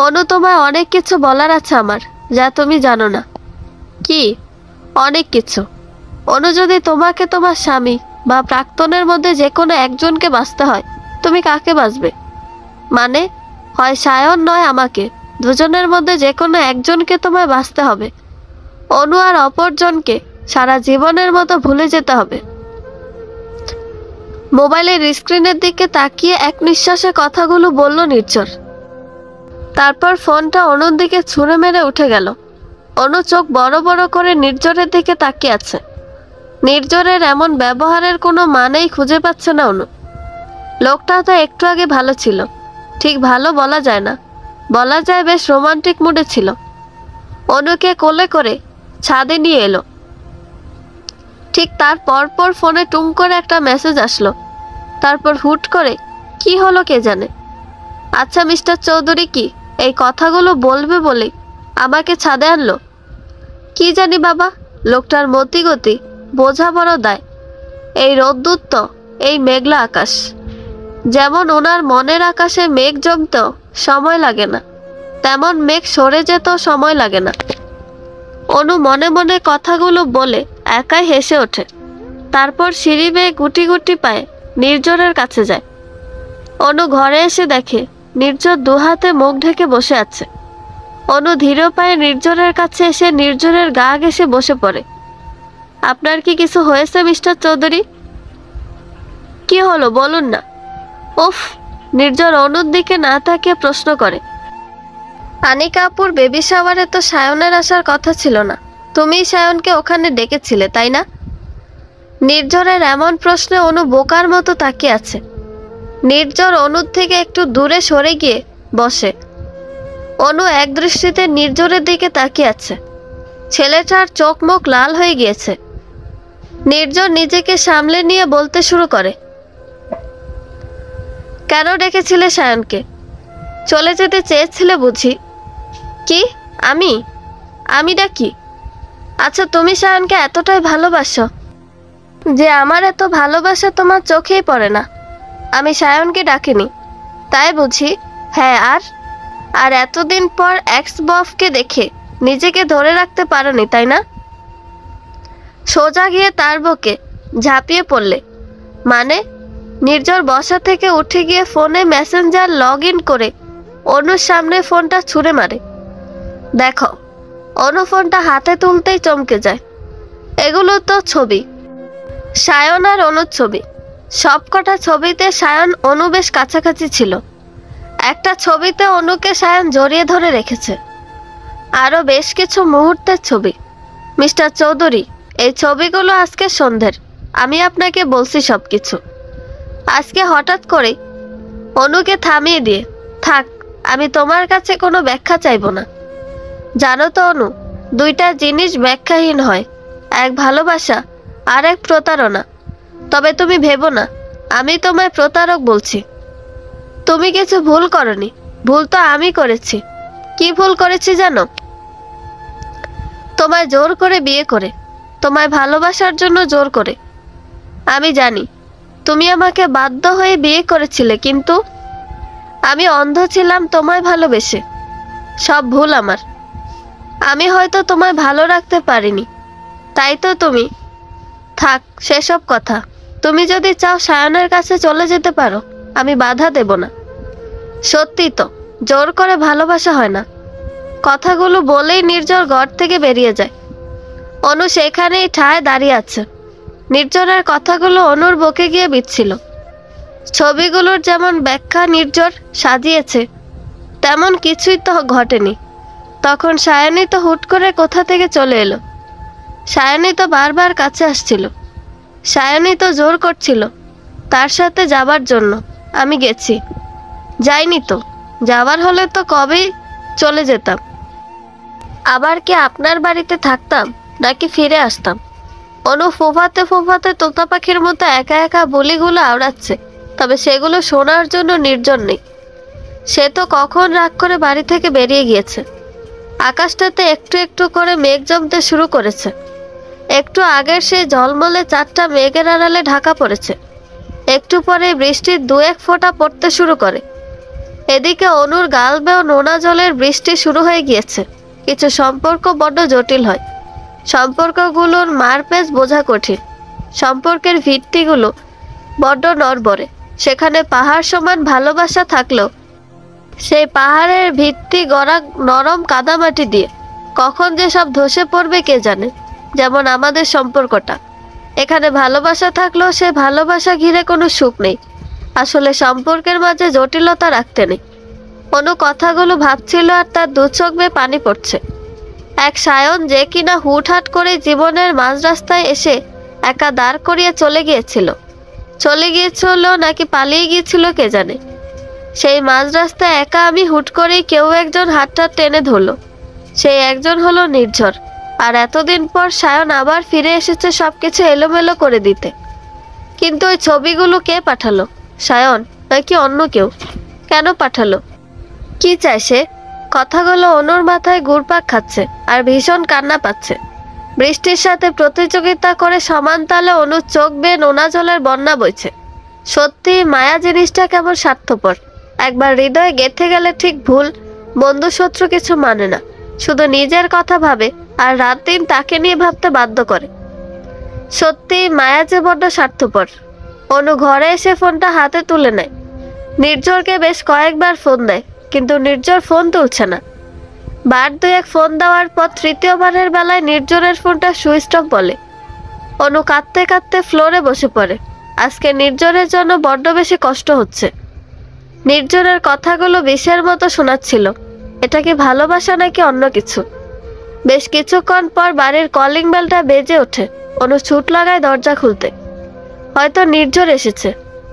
অনু, তোমায় অনেক কিছু বলার আছে আমার, যা তুমি জানো না। কি? অনেক কিছু। অনু, যদি তোমাকে তোমার স্বামী বা প্রাক্তনের মধ্যে যে কোনো একজনকে বাঁচতে হয়, তুমি কাকে বাঁচবে? মানে হয় সায়ন নয় আমাকে, দুজনের মধ্যে যে কোনো একজনকে তোমায় বাঁচতে হবে। অনু আর অপরজনকে সারা জীবনের মতো ভুলে যেতে হবে। মোবাইলের স্ক্রিনের দিকে তাকিয়ে এক নিঃশ্বাসে কথাগুলো বলল নির্ঝর। তারপর ফোনটা অনুর দিকে ছুঁড়ে মেরে উঠে গেল। অনু চোখ বড় বড় করে নির্ঝরের দিকে তাকিয়ে আছে। নির্ঝরের এমন ব্যবহারের কোনো মানেই খুঁজে পাচ্ছে না অনু। লোকটা তো একটু আগে ভালো ছিল, ঠিক ভালো বলা যায় না, বলা যায় বেশ রোমান্টিক মুডে ছিল। অনুকে কোলে করে ছাদে নিয়ে এলো। ঠিক তার পরপর ফোনে টুং করে একটা মেসেজ আসলো। তারপর হুট করে কি হলো কে জানে। আচ্ছা মিস্টার চৌধুরী কি এই কথাগুলো বলবে বলে আমাকে ছাদে আনলো? কি জানি বাবা, লোকটার মতিগতি বোঝা বড় দায়। এই রোদ্দুর তো, এই মেঘলা আকাশ, যেমন ওনার মনের আকাশে মেঘ জমতেও সময় লাগে না। তেমন মেঘ সরে যেত সময় লাগে না। অনু মনে মনে কথাগুলো বলে একাই হেসে ওঠে। তারপর সিঁড়ি বেয়ে গুটি গুটি পায়ে নির্জরের কাছে যায়। অনু ঘরে এসে দেখে নির্জর দুহাতে মুখ ঢেকে বসে আছে। অনু ধীর পায়ে নির্জরের কাছে এসে নির্জরের গা ঘেঁষে বসে পড়ে। আপনার কি কিছু হয়েছে মিস্টার চৌধুরী? কি হলো বলুন না। উফ, নির্জর অনুর দিকে না তাকিয়ে প্রশ্ন করে। আনিকা আপুর বেবি শাওয়ারে তো সায়নের আসার কথা ছিল না, তুমি সায়নকে ওখানে ডেকেছিলে তাই না? নির্জরের এমন প্রশ্নে অনু বোকার মতো তাকিয়ে আছে। নির্জর অনুর থেকে একটু দূরে সরে গিয়ে বসে। অনু এক দৃষ্টিতে নির্জরের দিকে তাকিয়ে আছে। ছেলেটার চোখ মুখ লাল হয়ে গিয়েছে। নির্জর নিজেকে সামলে নিয়ে বলতে শুরু করে, কেন ডেকেছিলে সায়নকে? চলে যেতে চেয়েছিলে বুঝি? কি আমি ডাকি? আচ্ছা, তুমি সায়নকে এতটাই ভালোবাসো যে আমার এত ভালোবাসা তোমার চোখেই পড়ে না? আমি সায়নকে ডাকিনি তাই বুঝি? হ্যাঁ, আর এতদিন পর এক্স বফকে দেখে নিজেকে ধরে রাখতে পারোনি তাই না? সোজা গিয়ে তার বুকে ঝাঁপিয়ে পড়লে। মানে? নির্জর বসা থেকে উঠে গিয়ে ফোনে মেসেঞ্জার লগ ইন করে অনুর সামনে ফোনটা ছুঁড়ে মারে। দেখো, অনু ফোনটা হাতে তুলতেই চমকে যায়। এগুলো তো ছবি, সায়ন আর অনুর ছবি। সবকটা ছবিতে সায়ন অনু বেশ কাছাকাছি ছিল। একটা ছবিতে অনুকে সায়ন জড়িয়ে ধরে রেখেছে। আরো বেশ কিছু মুহূর্তের ছবি। মিস্টার চৌধুরী, এই ছবিগুলো আজকে সন্ধ্যের। আমি আপনাকে বলছি সবকিছু। আজকে হঠাৎ করে অনুকে থামিয়ে দিয়ে, থাক, আমি তোমার কাছে কোনো ব্যাখ্যা চাইব না। জানো তো অনু, দুইটা জিনিস ব্যাখ্যাহীন হয়, এক ভালোবাসা আর এক প্রতারণা। তবে তুমি ভেবো না আমি তোমায় প্রতারক বলছি। তুমি কিছু ভুল করনি, ভুল তো আমি করেছি। কি ভুল করেছি জানো? তোমায় জোর করে বিয়ে করে, তোমায় ভালোবাসার জন্য জোর করে। আমি জানি তুমি আমাকে বাধ্য হয়ে বিয়ে করেছিলে, কিন্তু আমি অন্ধ ছিলাম তোমায় ভালোবেসে। সব ভুল আমার। আমি হয়তো তোমায় ভালো রাখতে পারিনি, তাই তো তুমি। থাক সেসব কথা। তুমি যদি চাও সায়নের কাছে চলে যেতে পারো, আমি বাধা দেব না। সত্যি তো, জোর করে ভালোবাসা হয় না। কথাগুলো বলেই নির্জর ঘর থেকে বেরিয়ে যায়। অনু সেখানেই ঠায় দাঁড়িয়ে আছে। নির্জরের কথাগুলো অনুর বুকে গিয়ে বিচ্ছিল। ছবিগুলোর যেমন ব্যাখ্যা নির্জর সাজিয়েছে, তেমন কিছুই তো ঘটেনি। তখন সায়নী তো হুট করে কোথা থেকে চলে এলো। সায়নী তো বারবার কাছে আসছিল। সায়নী তো জোর করছিল তার সাথে যাবার জন্য। আমি গেছি? যাইনি তো। যাবার হলে তো কবেই চলে যেতাম। আবার কি আপনার বাড়িতে থাকতাম নাকি ফিরে আসতাম? অনু ফোফাতে ফোফাতে তোতা পাখির মতো একা একা বলিগুলো আওড়াচ্ছে, তবে সেগুলো শোনার জন্য নির্জন নেই। সে তো কখন রাগ করে বাড়ি থেকে বেরিয়ে গিয়েছে। আকাশটাতে একটু একটু করে মেঘ জমতে শুরু করেছে। একটু আগের সেই ঝলমলে চাঁদটা মেঘের আড়ালে ঢাকা পড়েছে। একটু পরে বৃষ্টির দু এক ফোঁটা পড়তে শুরু করে। এদিকে অনুর গাল বেয়েও নোনা জলের বৃষ্টি শুরু হয়ে গিয়েছে। কিছু সম্পর্ক বড্ড জটিল হয়। সম্পর্কগুলোর মারপ্যাঁচ বোঝা কঠিন। সম্পর্কের ভিত্তিগুলো বড্ড নড়বড়ে। সেখানে পাহাড় সমান ভালোবাসা থাকলেও সেই পাহাড়ের ভিত্তি গড়া নরম কাদামাটি দিয়ে। কখন যে সব ধসে পড়বে কে জানে। যেমন আমাদের সম্পর্কটা। এখানে ভালোবাসা থাকলেও সে ভালোবাসা ঘিরে কোনো সুখ নেই। আসলে সম্পর্কের মাঝে জটিলতা রাখতে নেই। অনু কথাগুলো ভাবছিল আর তার দু চোখ বেয়ে পানি পড়ছে। এক সায়ন যে কিনা হুটহাট করে জীবনের মাঝ রাস্তায় এসে একা দাঁড় করিয়ে চলে গিয়েছিল নাকি পালিয়ে গিয়েছিল কে জানে। সেই মাঝ রাস্তায় একা আমি হুট করেই কেউ একজন হাতটা টেনে ধরলো। সেই একজন হলো নির্ঝর। আর এতদিন পর সায়ন আবার ফিরে এসেছে সবকিছু এলোমেলো করে দিতে। কিন্তু ওই ছবিগুলো কে পাঠালো? সায়ন নাকি অন্য কেউ? কেন পাঠালো? কি চায় সে? কথাগুলো অনুর মাথায় ঘুরপাক খাচ্ছে আর ভীষণ কান্না পাচ্ছে। বৃষ্টির সাথে প্রতিযোগিতা করে সমান তালে অনুর চোখ বেয়ে নোনা জলের বন্যা বইছে। সত্যি মায়া জিনিসটা কেমন স্বার্থপর। একবার হৃদয়ে গেঁথে গেলে ঠিক ভুল বন্ধু শত্রু কিছু মানে না, শুধু নিজের কথা ভাবে আর রাত দিন তাকে নিয়ে ভাবতে বাধ্য করে। সত্যি মায়া যে বড্ড স্বার্থপর। অনু ঘরে এসে ফোনটা হাতে তুলে নেয়। নির্ঝরকে বেশ কয়েকবার ফোন দেয়, কিন্তু নির্ঝর ফোন তুলছে না। বার দুয়েক ফোন দেওয়ার পর তৃতীয়বারের বেলায় নির্ঝরের ফোনটা সুইচ অফ বলে। অনু কাঁদতে কাঁদতে ফ্লোরে বসে পড়ে। আজকে নির্ঝরের জন্য বড্ড বেশি কষ্ট হচ্ছে। নির্ঝরের কথাগুলো বিষের মতো শোনাচ্ছিল। এটা কি ভালোবাসা নাকি অন্য কিছু? বেশ কিছুক্ষণ পর বাড়ির কলিং বেলটা বেজে ওঠে। অনু ছুট লাগায় দরজা খুলতে। হয়তো নির্ঝর এসেছে।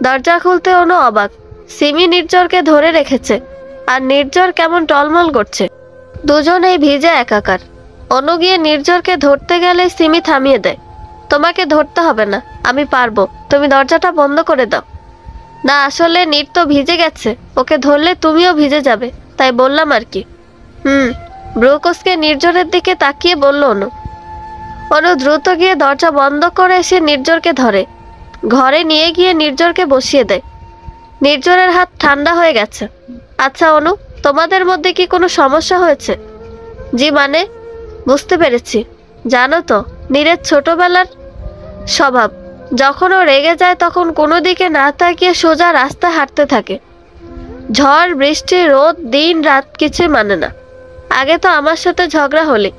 দরজা খুলতে অনু অবাক। সিমি নির্ঝরকে ধরে রেখেছে, আর নির্ঝর কেমন টলমল করছে। দুজনেই ভিজে একাকার। অনু গিয়ে নির্ঝরকে ধরতে গেলে সিমি থামিয়ে দেয়। তোমাকে ধরতে হবে না, আমি পারবো, তুমি দরজাটা বন্ধ করে দাও। না, আসলে নীর তো ভিজে গেছে, ওকে ধরলে তুমিও ভিজে যাবে, তাই বললাম আর কি। ব্রুকসকে নির্ঝরের দিকে তাকিয়ে বলল অনু। অনু দ্রুত গিয়ে দরজা বন্ধ করে এসে নির্ঝরকে ধরে। ঘরে নিয়ে গিয়ে নির্ঝরকে বসিয়ে দেয়। নির্ঝরের হাত ঠান্ডা হয়ে গেছে। আচ্ছা অনু, তোমাদের মধ্যে কি কোনো সমস্যা হয়েছে? জি মানে? বুঝতে পেরেছি। জানো তো, নীরের ছোটবেলার স্বভাব, যখন ও রেগে যায় তখন কোনো দিকে না তাকিয়ে সোজা রাস্তায় হাঁটতে থাকে। ঝড় বৃষ্টি রোদ দিন রাত কিছুই মানে না। আগে তো আমার সাথে ঝগড়া হলে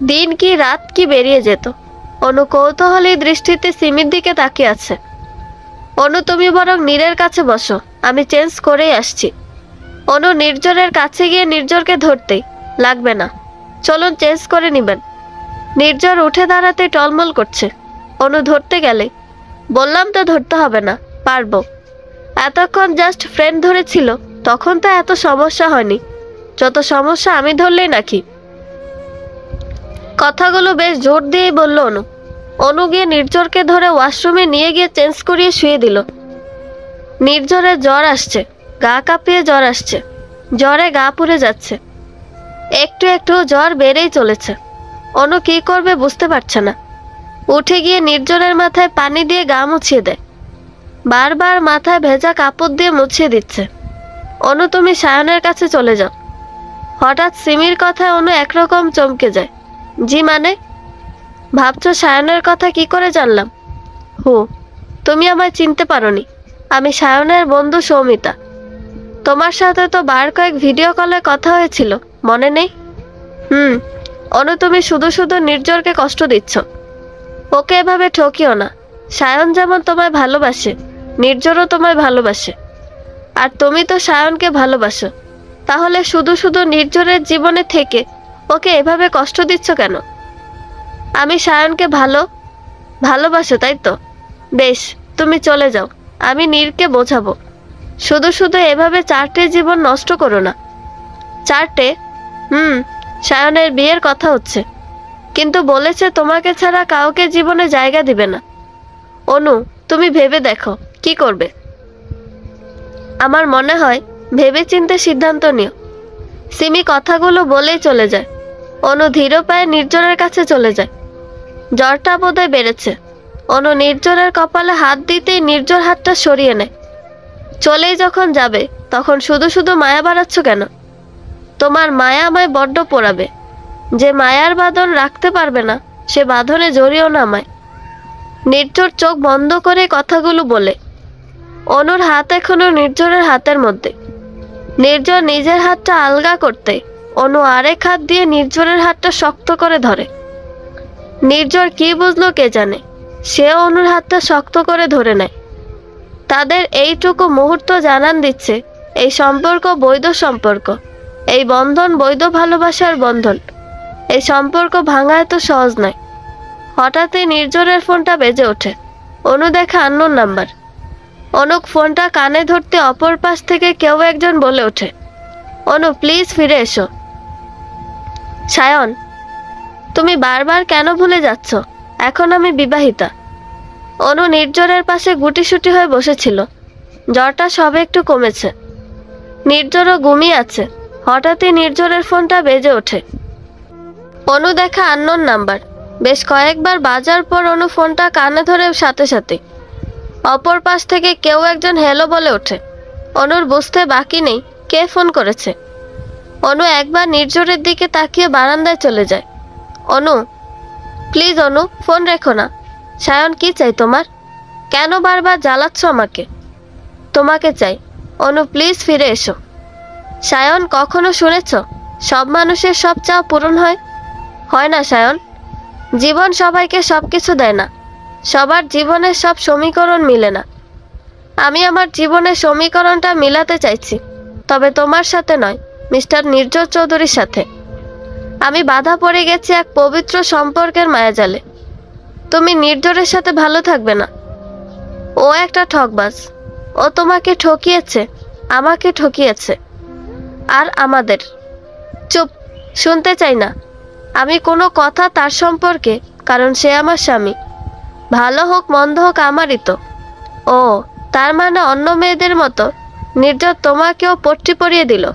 দিন কি রাত কি বেরিয়ে যেত। অনু কৌতূহলী দৃষ্টিতে সিমির দিকে তাকিয়ে আছে। অনু, তুমি বরং নীরের কাছে বসো, আমি চেঞ্জ করেই আসছি। অনু নির্ঝরের কাছে গিয়ে নির্ঝরকে ধরতেই, লাগবে না, চলুন চেঞ্জ করে নিবেন। নির্ঝর উঠে দাঁড়াতে টলমল করছে। অনু ধরতে গেলে, বললাম তো ধরতে হবে না, পারবো। এতক্ষণ জাস্ট ফ্রেন্ড ধরেছিল, তখন তো এত সমস্যা হয়নি, যত সমস্যা আমি ধরলেই নাকি। কথাগুলো বেশ জোর দিয়েই বলল অনু। অনু গিয়ে নির্ঝরকে ধরে ওয়াশরুমে নিয়ে গিয়ে চেঞ্জ করিয়ে শুয়ে দিল। নির্ঝরের জ্বর আসছে, গা কাঁপিয়ে জ্বর আসছে, জ্বরে গা পুড়ে যাচ্ছে। একটু একটু জ্বর বেড়েই চলেছে। অনু কি করবে বুঝতে পারছে না। উঠে গিয়ে নির্ঝরের মাথায় পানি দিয়ে গা মুছিয়ে দেয়। বারবার মাথায় ভেজা কাপড় দিয়ে মুছিয়ে দিচ্ছে। অনু, তুমি সায়নের কাছে চলে যাও। হঠাৎ সিমির কথায় অনু একরকম চমকে যায়। জি মানে? ভাবছো সায়নের কথা কি করে জানলাম? তুমি আমায় চিনতে পারোনি। আমি সায়নের বন্ধু সৌমিতা। তোমার সাথে তো বার কয়েক ভিডিও কলে কথা হয়েছিল, মনে নেই? অনু, তুমি শুধু শুধু নির্ঝরকে কষ্ট দিচ্ছ। ওকে এভাবে ঠকিও না। সায়ন যেমন তোমায় ভালোবাসে, নির্ঝরও তোমায় ভালোবাসে। আর তুমি তো সায়নকে ভালোবাসো, তাহলে শুধু শুধু নির্ঝরের জীবনে থেকে ওকে এভাবে কষ্ট দিচ্ছ কেন? আমি সায়নকে ভালোবাসো, তাই তো? বেশ, তুমি চলে যাও, আমি নীরকে বোঝাবো। শুধু শুধু এভাবে 4টে জীবন নষ্ট করো না। 4টে? সায়নের বিয়ের কথা হচ্ছে, কিন্তু বলেছে তোমাকে ছাড়া কাউকে জীবনে জায়গা দিবে না। অনু, তুমি ভেবে দেখো কি করবে। আমার মনে হয় ভেবেচিন্তে সিদ্ধান্ত নিও। সিমি কথাগুলো বলেই চলে যায়। অনু ধীর পায়ে নির্ঝরের কাছে চলে যায়। জ্বরটা বোধহয় বেড়েছে। অনু নির্ঝরের কপালে হাত দিতেই নির্ঝর হাতটা সরিয়ে নেয়। চলেই যখন যাবে তখন শুধু শুধু মায়া বাড়াচ্ছ কেন? তোমার মায়া আমায় বড্ড পোড়াবে। যে মায়ার বাঁধন রাখতে পারবে না, সে বাঁধনে জড়িও না আমায়। নির্ঝর চোখ বন্ধ করে কথাগুলো বলে। অনুর হাত এখনো নির্ঝরের হাতের মধ্যে। নির্ঝর নিজের হাতটা আলগা করতে অনু আরেক হাত দিয়ে নির্ঝরের হাতটা শক্ত করে ধরে। নির্ঝর কি বুঝলো কে জানে, সে অনুর হাতটা শক্ত করে ধরে নেয়। তাদের এইটুকু মুহূর্ত জানান দিচ্ছে এই সম্পর্ক বৈধ সম্পর্ক, এই বন্ধন বৈধ ভালোবাসার বন্ধন। এই সম্পর্ক ভাঙা এত সহজ নয়। হঠাৎই নির্ঝরের ফোনটা বেজে ওঠে। অনু দেখে আননোন নাম্বার। অনুক ফোনটা কানে ধরতে অপর পাশ থেকে কেউ একজন বলে ওঠে, অনু প্লিজ ফিরে এসো। সায়ন, তুমি বারবার কেন ভুলে যাচ্ছ? এখন আমি বিবাহিতা। অনু নির্ঝরের পাশে গুটিসুটি হয়ে বসেছিল। জ্বরটা সবে একটু কমেছে। নির্ঝরও ঘুমিয়ে আছে। হঠাৎই নির্ঝরের ফোনটা বেজে ওঠে। অনু দেখা আননোন নাম্বার। বেশ কয়েকবার বাজার পর অনু ফোনটা কানে ধরে সাথে সাথে অপর পাশ থেকে কেউ একজন হ্যালো বলে ওঠে। অনুর বুঝতে বাকি নেই কে ফোন করেছে। অনু একবার নির্ঝরের দিকে তাকিয়ে বারান্দায় চলে যায়। অনু, প্লিজ অনু, ফোন রেখো না। সায়ন, কি চাই তোমার? কেন বারবার জ্বালাচ্ছ আমাকে? তোমাকে চাই। অনু, প্লিজ ফিরে এসো। সায়ন, কখনো শুনেছ সব মানুষের সব চাওয়া পূরণ হয়? হয় না সায়ন। জীবন সবাইকে সব কিছু দেয় না। সবার জীবনের সব সমীকরণ মিলে না। আমি আমার জীবনের সমীকরণটা মিলাতে চাইছি, তবে তোমার সাথে নয়, মিস্টার নির্ঝর চৌধুরীর সাথে। আমি বাধা পড়ে গেছি এক পবিত্র সম্পর্কের মায়াজালে। তুমি নির্ঝরের সাথে ভালো থাকবে না। ও একটা ঠকবাজ। ও তোমাকে ঠকিয়েছে, আমাকে ঠকিয়েছে, আর আমাদের। চুপ, শুনতে চাই না আমি কোনো কথা তার সম্পর্কে, কারণ সে আমার স্বামী। ভালো হোক মন্দ হোক আমারই তো। ও, তার মানে অন্য মেয়েদের মতো নির্ঝর তোমাকেও পট্টি পরিয়ে দিল?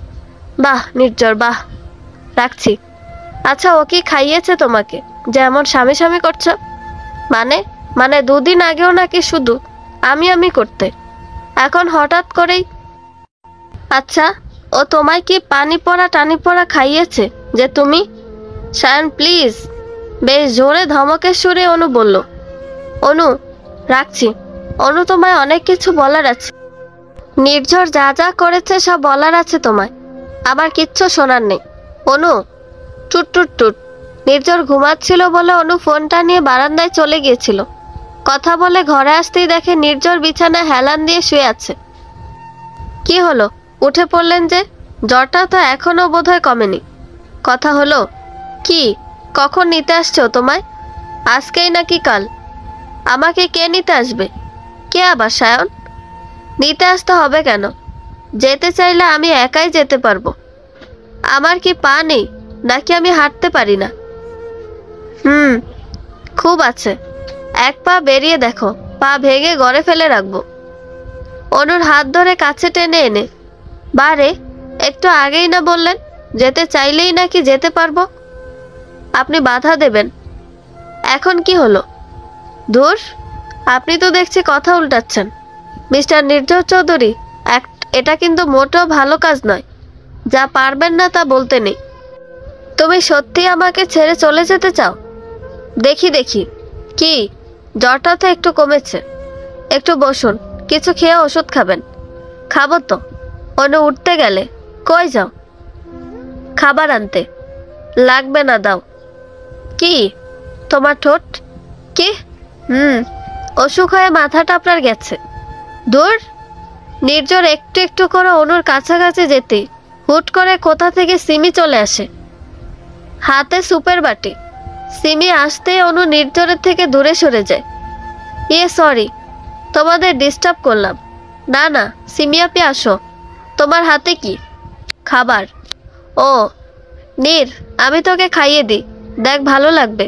বাহ নির্ঝর, বাহ। রাখছি। আচ্ছা, ও কি খাইয়েছে তোমাকে যে এমন স্বামী স্বামী করছো? মানে মানে 2 দিন আগেও নাকি শুধু আমি করতে, এখন হঠাৎ করেই? আচ্ছা, ও তোমায় কি পানি পড়া টানি পড়া খাইয়েছে যে তুমি? সায়ন প্লিজ। বেশ জোরে ধমকের সুরে অনু বলল। অনু, রাখছি। অনু, তোমায় অনেক কিছু বলার আছে। নির্ঝর যা যা করেছে সব বলার আছে তোমায়, আবার কিচ্ছু শোনার নেই। অনু, টুট টুট টুট। নির্ঝর ঘুমাচ্ছিল বলে অনু ফোনটা নিয়ে বারান্দায় চলে গিয়েছিল। কথা বলে ঘরে আসতেই দেখে নির্ঝর বিছানায় হেলান দিয়ে শুয়ে আছে। কি হলো, উঠে পড়লেন যে? জ্বরটা তো এখনো বোধহয় কমেনি। কথা হলো কি? কখন নিতে আসছো তোমায়? আজকেই নাকি কাল? আমাকে কে নিতে আসবে? কে আবার সায়ন? নিতে আসতে হবে কেন? যেতে চাইলে আমি একাই যেতে পারবো। আমার কি পা নেই নাকি আমি হাঁটতে পারি না? খুব আছে। এক পা বেরিয়ে দেখো, পা ভেঙে গড়ে ফেলে রাখবো। অনুর হাত ধরে কাছে টেনে এনে, বারে, একটু আগেই না বললেন যেতে চাইলেই নাকি যেতে পারবো? আপনি বাধা দেবেন? এখন কি হলো? ধুর, আপনি তো দেখছি কথা উল্টাচ্ছেন। মিস্টার নির্ঝর চৌধুরী, এটা কিন্তু মোটেও ভালো কাজ নয়। যা পারবেন না তা বলতে নেই। তুমি সত্যি আমাকে ছেড়ে চলে যেতে চাও? দেখি দেখি। কি, জ্বরটা তো একটু কমেছে। একটু বসুন, কিছু খেয়ে ওষুধ খাবেন। খাবো তো। অনু উঠতে গেলে, কই যাও? খাবার আনতে। লাগবে না, দাও। কি, তোমার ঠোঁট? কি? অসুখ হয়ে মাথাটা আপনার গেছে। দূর। নির্ঝর একটু একটু করে অনুর কাছাকাছি যেতেই হুট করে কোথা থেকে সিমি চলে আসে, হাতে সুপের বাটি। সিমি আসতেই অনু নির্ঝরের থেকে দূরে সরে যায়। সরি, তোমাদের ডিস্টার্ব করলাম। না না, সিমি আপি আসো। তোমার হাতে কি? খাবার। ও নীর, আমি তোকে খাইয়ে দিই, দেখ ভালো লাগবে।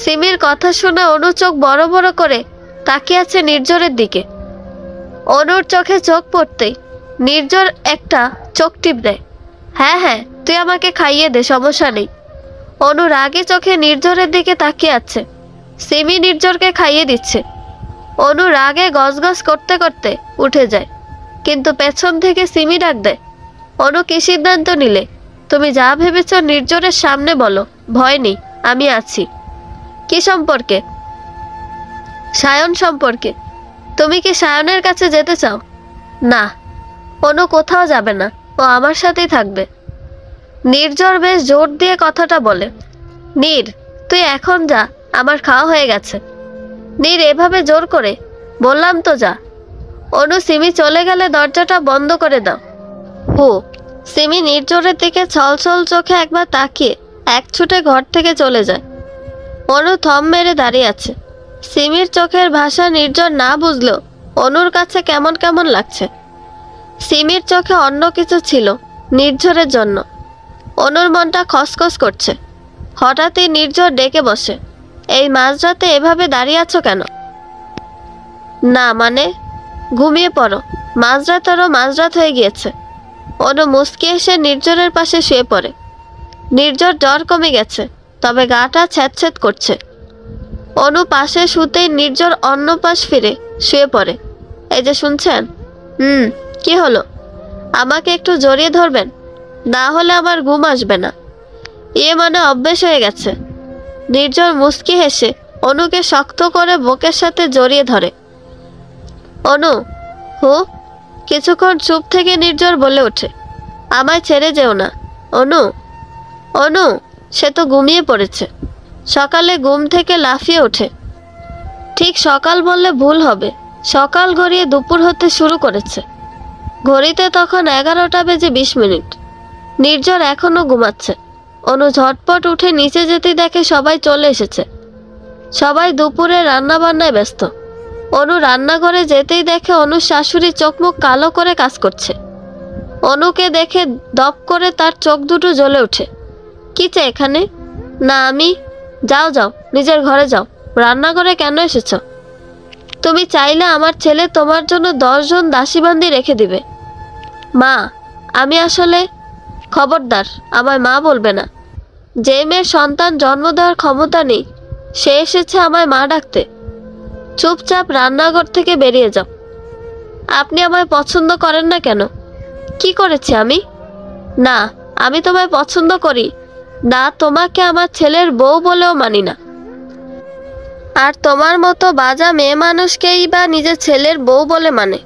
সিমির কথা শুনে অনু চোখ বড় বড় করে তাকিয়ে আছে নির্ঝরের দিকে। অনুর চোখে চোখ পড়তেই নির্ঝর একটা চোখ টিপ দেয়। হ্যাঁ হ্যাঁ, তুই আমাকে খাইয়ে দে, সমস্যা নেই। অনু রাগে চোখে নির্ঝরের দিকে তাকিয়ে আছে। সিমি নির্ঝরকে খাইয়ে দিচ্ছে। অনু রাগে গজগজ করতে করতে উঠে যায়, কিন্তু পেছন থেকে সিমি ডাক দেয়। অনু, কি সিদ্ধান্ত নিলে? তুমি যা ভেবেছ নির্ঝরের সামনে বলো, ভয় নেই, আমি আছি। কি সম্পর্কে? সায়ন সম্পর্কে। তুমি কি সায়নের কাছে যেতে চাও? না, অনু কোথাও যাবে না, ও আমার সাথেই থাকবে। নির্ঝর বেশ জোর দিয়ে কথাটা বলে। নীর, তুই এখন যা, আমার খাওয়া হয়ে গেছে। নীর এভাবে জোর করে, বললাম তো যা। অনু, সিমি চলে গেলে দরজাটা বন্ধ করে দাও। হু। সিমি নির্ঝরের দিকে ছলছল চোখে একবার তাকিয়ে এক ছুটে ঘর থেকে চলে যায়। অনু থম মেরে দাঁড়িয়ে আছে। সিমির চোখের ভাষা নির্ঝর না বুঝলেও অনুর কাছে কেমন কেমন লাগছে। সিমির চোখে অন্য কিছু ছিল নির্ঝরের জন্য। অনুর মনটা খসখস করছে। হঠাৎই নির্ঝর ডেকে বসে, এই মাঝরাতে এভাবে দাঁড়িয়ে আছো কেন? না মানে, ঘুমিয়ে পড়ো, মাঝরাতেরও মাঝরাত হয়ে গিয়েছে। অনু মুচকি এসে নির্ঝরের পাশে শুয়ে পড়ে। নির্ঝর জ্বর কমে গেছে, তবে গাটা ছ্যাঁতছ্যাঁত করছে। অনু পাশে শুতেই নির্ঝর অন্য পাশ ফিরে শুয়ে পড়ে। এই যে শুনছেন? কি হলো? আমাকে একটু জড়িয়ে ধরবেন? না হলে আমার ঘুম আসবে না। মানে অভ্যেস হয়ে গেছে। নির্ঝর মুচকি হেসে অনুকে শক্ত করে বুকের সাথে জড়িয়ে ধরে। অনু, হু। কিছুক্ষণ চুপ থেকে নির্ঝর বলে ওঠে, আমায় ছেড়ে যেও না অনু। অনু, সে তো ঘুমিয়ে পড়েছে। সকালে ঘুম থেকে লাফিয়ে ওঠে। ঠিক সকাল বললে ভুল হবে, সকাল গড়িয়ে দুপুর হতে শুরু করেছে। ঘড়িতে তখন 11টা বেজে 20 মিনিট। নির্ঝর এখনো ঘুমাচ্ছে। অনু ঝটপট উঠে নিচে যেতে দেখে সবাই চলে এসেছে। সবাই দুপুরে রান্না বান্নায় ব্যস্ত। অনু রান্নাঘরে যেতেই দেখে অনুর শাশুড়ি চোখ মুখ কালো করে কাজ করছে। অনুকে দেখে দপ করে তার চোখ দুটো জ্বলে ওঠে। কি চাই এখানে? না আমি। যাও যাও, নিজের ঘরে যাও। রান্নাঘরে কেন এসেছ? তুমি চাইলে আমার ছেলে তোমার জন্য 10 জন দাসীবান্দি রেখে দিবে। মা, আমি আসলে। খবরদার, আমায় মা বলবে না। যে মেয়ের সন্তান জন্ম দেওয়ার ক্ষমতা নেই, সে এসেছে আমায় মা ডাকতে। চুপচাপ রান্নাঘর থেকে বেরিয়ে যাও। আপনি আমায় পছন্দ করেন না কেন? কি করেছি আমি? না, আমি তোমায় পছন্দ করি না, তোমাকে আমার ছেলের বউ বলেও মানি না। আর তোমার মতো বাজা মেয়ে মানুষকেই বা নিজের ছেলের বউ বলে মানে?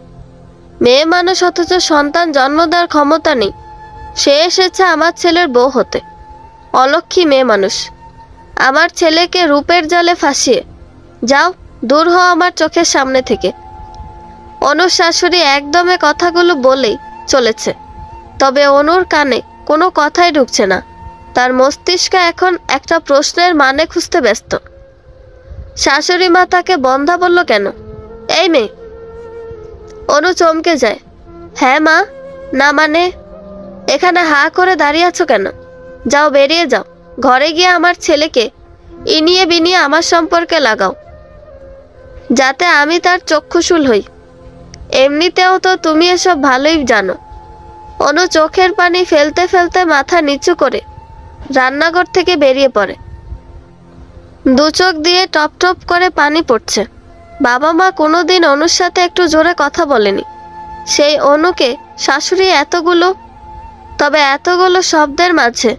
মেয়ে মানুষ অথচ সন্তান জন্ম দেওয়ার ক্ষমতা নেই, সে এসেছে আমার ছেলের বউ হতে। অলক্ষী মেয়ে মানুষ। আমার ছেলেকে রূপের জালে ফাঁসিয়ে যাও, দূর হও আমার চোখের সামনে থেকে। অনুর শাশুড়ি একদমে কথাগুলো বলেই চলেছে, তবে অনুর কানে কোনো কথাই ঢুকছে না। তার মস্তিষ্ক এখন একটা প্রশ্নের মানে খুঁজতে ব্যস্ত। শাশুড়ি মা তাকে বন্ধা বলল কেন? এই মেয়ে। অনু চমকে যায়। হ্যাঁ মা। না মানে? এখানে হা করে দাঁড়িয়ে আছো কেন? যাও, বেরিয়ে যাও। ঘরে গিয়ে আমার ছেলেকে ইনিয়ে বিনিয়ে আমার সম্পর্কে লাগাও, যাতে আমি তার চক্ষুশূল হই। এমনিতেও তো তুমি এসব ভালোই জানো। অনু চোখের পানি ফেলতে ফেলতে মাথা নিচু করে রান্নাঘর থেকে বেরিয়ে পড়ে। দু চোখ দিয়ে টপ টপ করে পানি পড়ছে। বাবা মা কোনোদিন অনুর সাথে একটু জোরে কথা বলেনি। সেই অনুকে শাশুড়ি তবে এতগুলো শব্দের মাঝে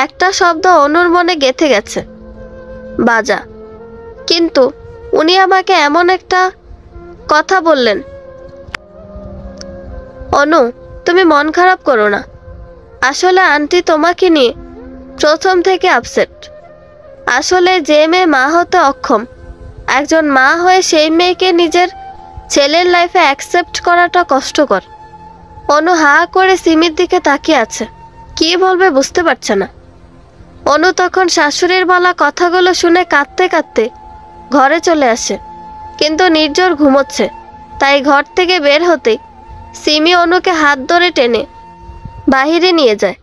একটা শব্দ অনুর মনে গেঁথে গেছে, বাজা। কিন্তু উনি আমাকে এমন একটা কথা বললেন। অনু, তুমি মন খারাপ করো না। আসলে আন্টি তোমাকে নিয়ে প্রথম থেকে আপসেট। আসলে যে মেয়ে মা হতে অক্ষম, একজন মা হয়ে সেই মেয়েকে নিজের ছেলের লাইফে অ্যাকসেপ্ট করাটা কষ্টকর। অনু হা করে সিমির দিকে তাকিয়ে আছে, কি বলবে বুঝতে পারছে না। অনু তখন শাশুড়ির বলা কথাগুলো শুনে কাঁদতে কাঁদতে ঘরে চলে আসে। কিন্তু নির্ঝর ঘুমোচ্ছে, তাই ঘর থেকে বের হতেই সিমি অনুকে হাত ধরে টেনে বাহিরে নিয়ে যায়।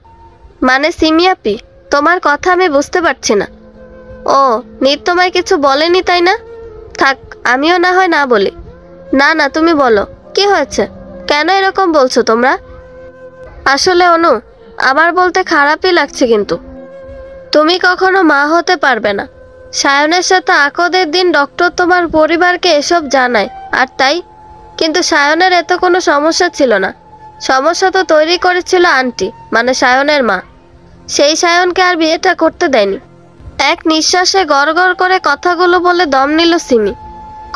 মানে সিমি আপি, তোমার কথা আমি বুঝতে পারছি না। ও, নীর তোমায় কিছু বলেনি তাই না? থাক, আমিও না হয় না বলি। না না, তুমি বলো, কি হয়েছে? কেন এরকম বলছো তোমরা? আসলে অনু, আমার বলতে খারাপই লাগছে, কিন্তু তুমি কখনো মা হতে পারবে না। সায়নের সাথে আকদের দিন ডক্টর তোমার পরিবারকে এসব জানায়, আর তাই। কিন্তু সায়নের এত কোনো সমস্যা ছিল না। সমস্যা তো তৈরি করেছিল আন্টি, মানে সায়নের মা। সেই সায়নকে আর বিয়েটা করতে দেয়নি। এক নিঃশ্বাসে গড়গড় করে কথাগুলো বলে দম নিল সিমি।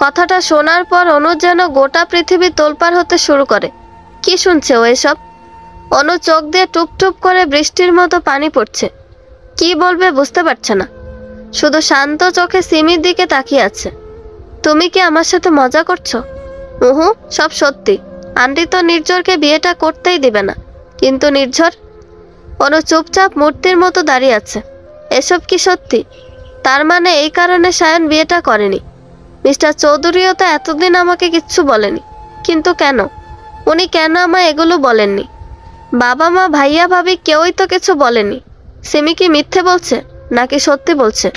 কথাটা শোনার পর অনু যেন গোটা পৃথিবী তোলপাড় হতে শুরু করে। কি শুনছে ও এসব? অনু চোখ দিয়ে টুপটুপ করে বৃষ্টির মতো পানি পড়ছে। কি বলবে বুঝতে পারছে না, শুধু শান্ত চোখে সিমির দিকে তাকিয়ে আছে। তুমি কি আমার সাথে মজা করছো? উহু, সব সত্যি। আন্টি তো নির্ঝরকে বিয়েটা করতেই দিবে না। কিন্তু নির্ঝর? অনু চুপচাপ মূর্তির মতো দাঁড়িয়ে আছে। এসব কি সত্যি? তার মানে এই কারণে সায়ন বিয়েটা করেনি। মিস্টার চৌধুরীও তো এতদিন আমাকে কিচ্ছু বলেনি। কিন্তু কেন? উনি কেন আমায় এগুলো বলেননি? বাবা মা ভাইয়া ভাবি কেউই তো কিছু বলেনি। সিমি কি মিথ্যে বলছে নাকি সত্যি বলছে?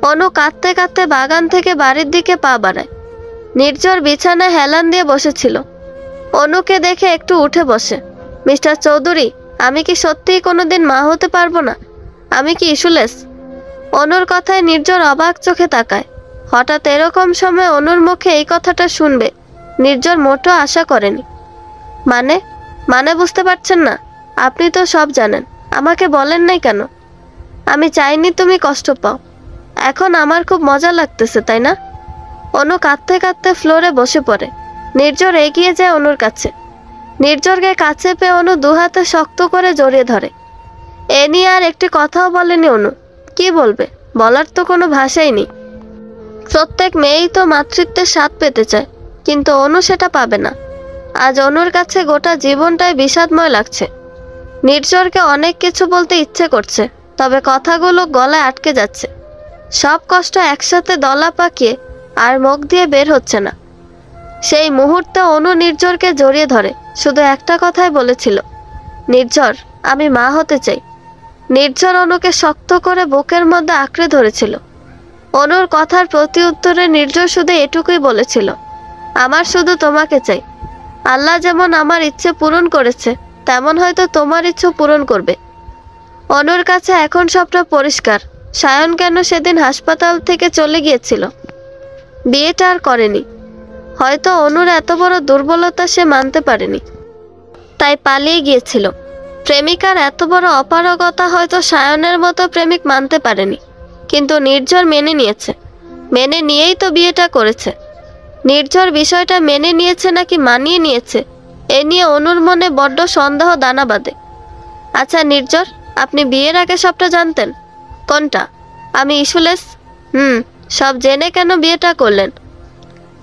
অনু কাঁদতে কাঁদতে বাগান থেকে বাড়ির দিকে পা বাড়ায়। নির্ঝর বিছানায় হেলান দিয়ে বসেছিল। অনুকে দেখে একটু উঠে বসে। মিস্টার চৌধুরী, আমি কি সত্যিই কোনোদিন মা হতে পারবো না? আমি কি ইস্যুলেস? অনুর কথায় নির্ঝর অবাক চোখে তাকায়। হঠাৎ এরকম সময় অনুর মুখে এই কথাটা শুনবে নির্ঝর মোটেও আশা করেনি। মানে বুঝতে পারছেন না? আপনি তো সব জানেন, আমাকে বলেন নাই কেন? আমি চাইনি তুমি কষ্ট পাও। এখন আমার খুব মজা লাগতেছে, তাই না? অনু কাঁদতে কাঁদতে ফ্লোরে বসে পড়ে। নির্ঝর এগিয়ে যায় অনুর কাছে। নির্ঝরকে কাছে পেয়ে অনু দুহাতে শক্ত করে জড়িয়ে ধরে। এ নিয়ে আর একটি কথাও বলেনি অনু। কি বলবে? বলার তো কোনো ভাষাই নেই। প্রত্যেক মেয়েই তো মাতৃত্বের স্বাদ পেতে চায়, কিন্তু অনু সেটা পাবে না। আজ অনুর কাছে গোটা জীবনটাই বিষাদময় লাগছে। নির্ঝরকে অনেক কিছু বলতে ইচ্ছে করছে, তবে কথাগুলো গলায় আটকে যাচ্ছে। সব কষ্ট একসাথে দলা পাকিয়ে আর মুখ দিয়ে বের হচ্ছে না। সেই মুহূর্তে অনু নির্ঝরকে জড়িয়ে ধরে শুধু একটা কথাই বলেছিল, নির্ঝর, আমি মা হতে চাই। নির্ঝর অনুকে শক্ত করে বুকের মধ্যে আঁকড়ে ধরেছিল। অনুর কথার প্রতি উত্তরে নির্ঝর শুধু এটুকুই বলেছিল, আমার শুধু তোমাকে চাই। আল্লাহ যেমন আমার ইচ্ছে পূরণ করেছে, তেমন হয়তো তোমার ইচ্ছে পূরণ করবে। অনুর কাছে এখন সবটা পরিষ্কার। সায়ন কেন সেদিন হাসপাতাল থেকে চলে গিয়েছিল? বিয়েটা আর করেনি। হয়তো অনুর এত বড় দুর্বলতা সে মানতে পারেনি, তাই পালিয়ে গিয়েছিল। প্রেমিকার এত বড় অপারগতা হয়তো সায়নের মতো প্রেমিক মানতে পারেনি, কিন্তু নির্ঝর মেনে নিয়েছে। মেনে নিয়েই তো বিয়েটা করেছে। নির্ঝর বিষয়টা মেনে নিয়েছে নাকি মানিয়ে নিয়েছে, এ নিয়ে অনুর মনে বড্ড সন্দেহ দানা বাঁধে। আচ্ছা নির্ঝর, আপনি বিয়ের আগে সবটা জানতেন? কোনটা? আমি ইস্যুলেস? সব জেনে কেন বিয়েটা করলেন?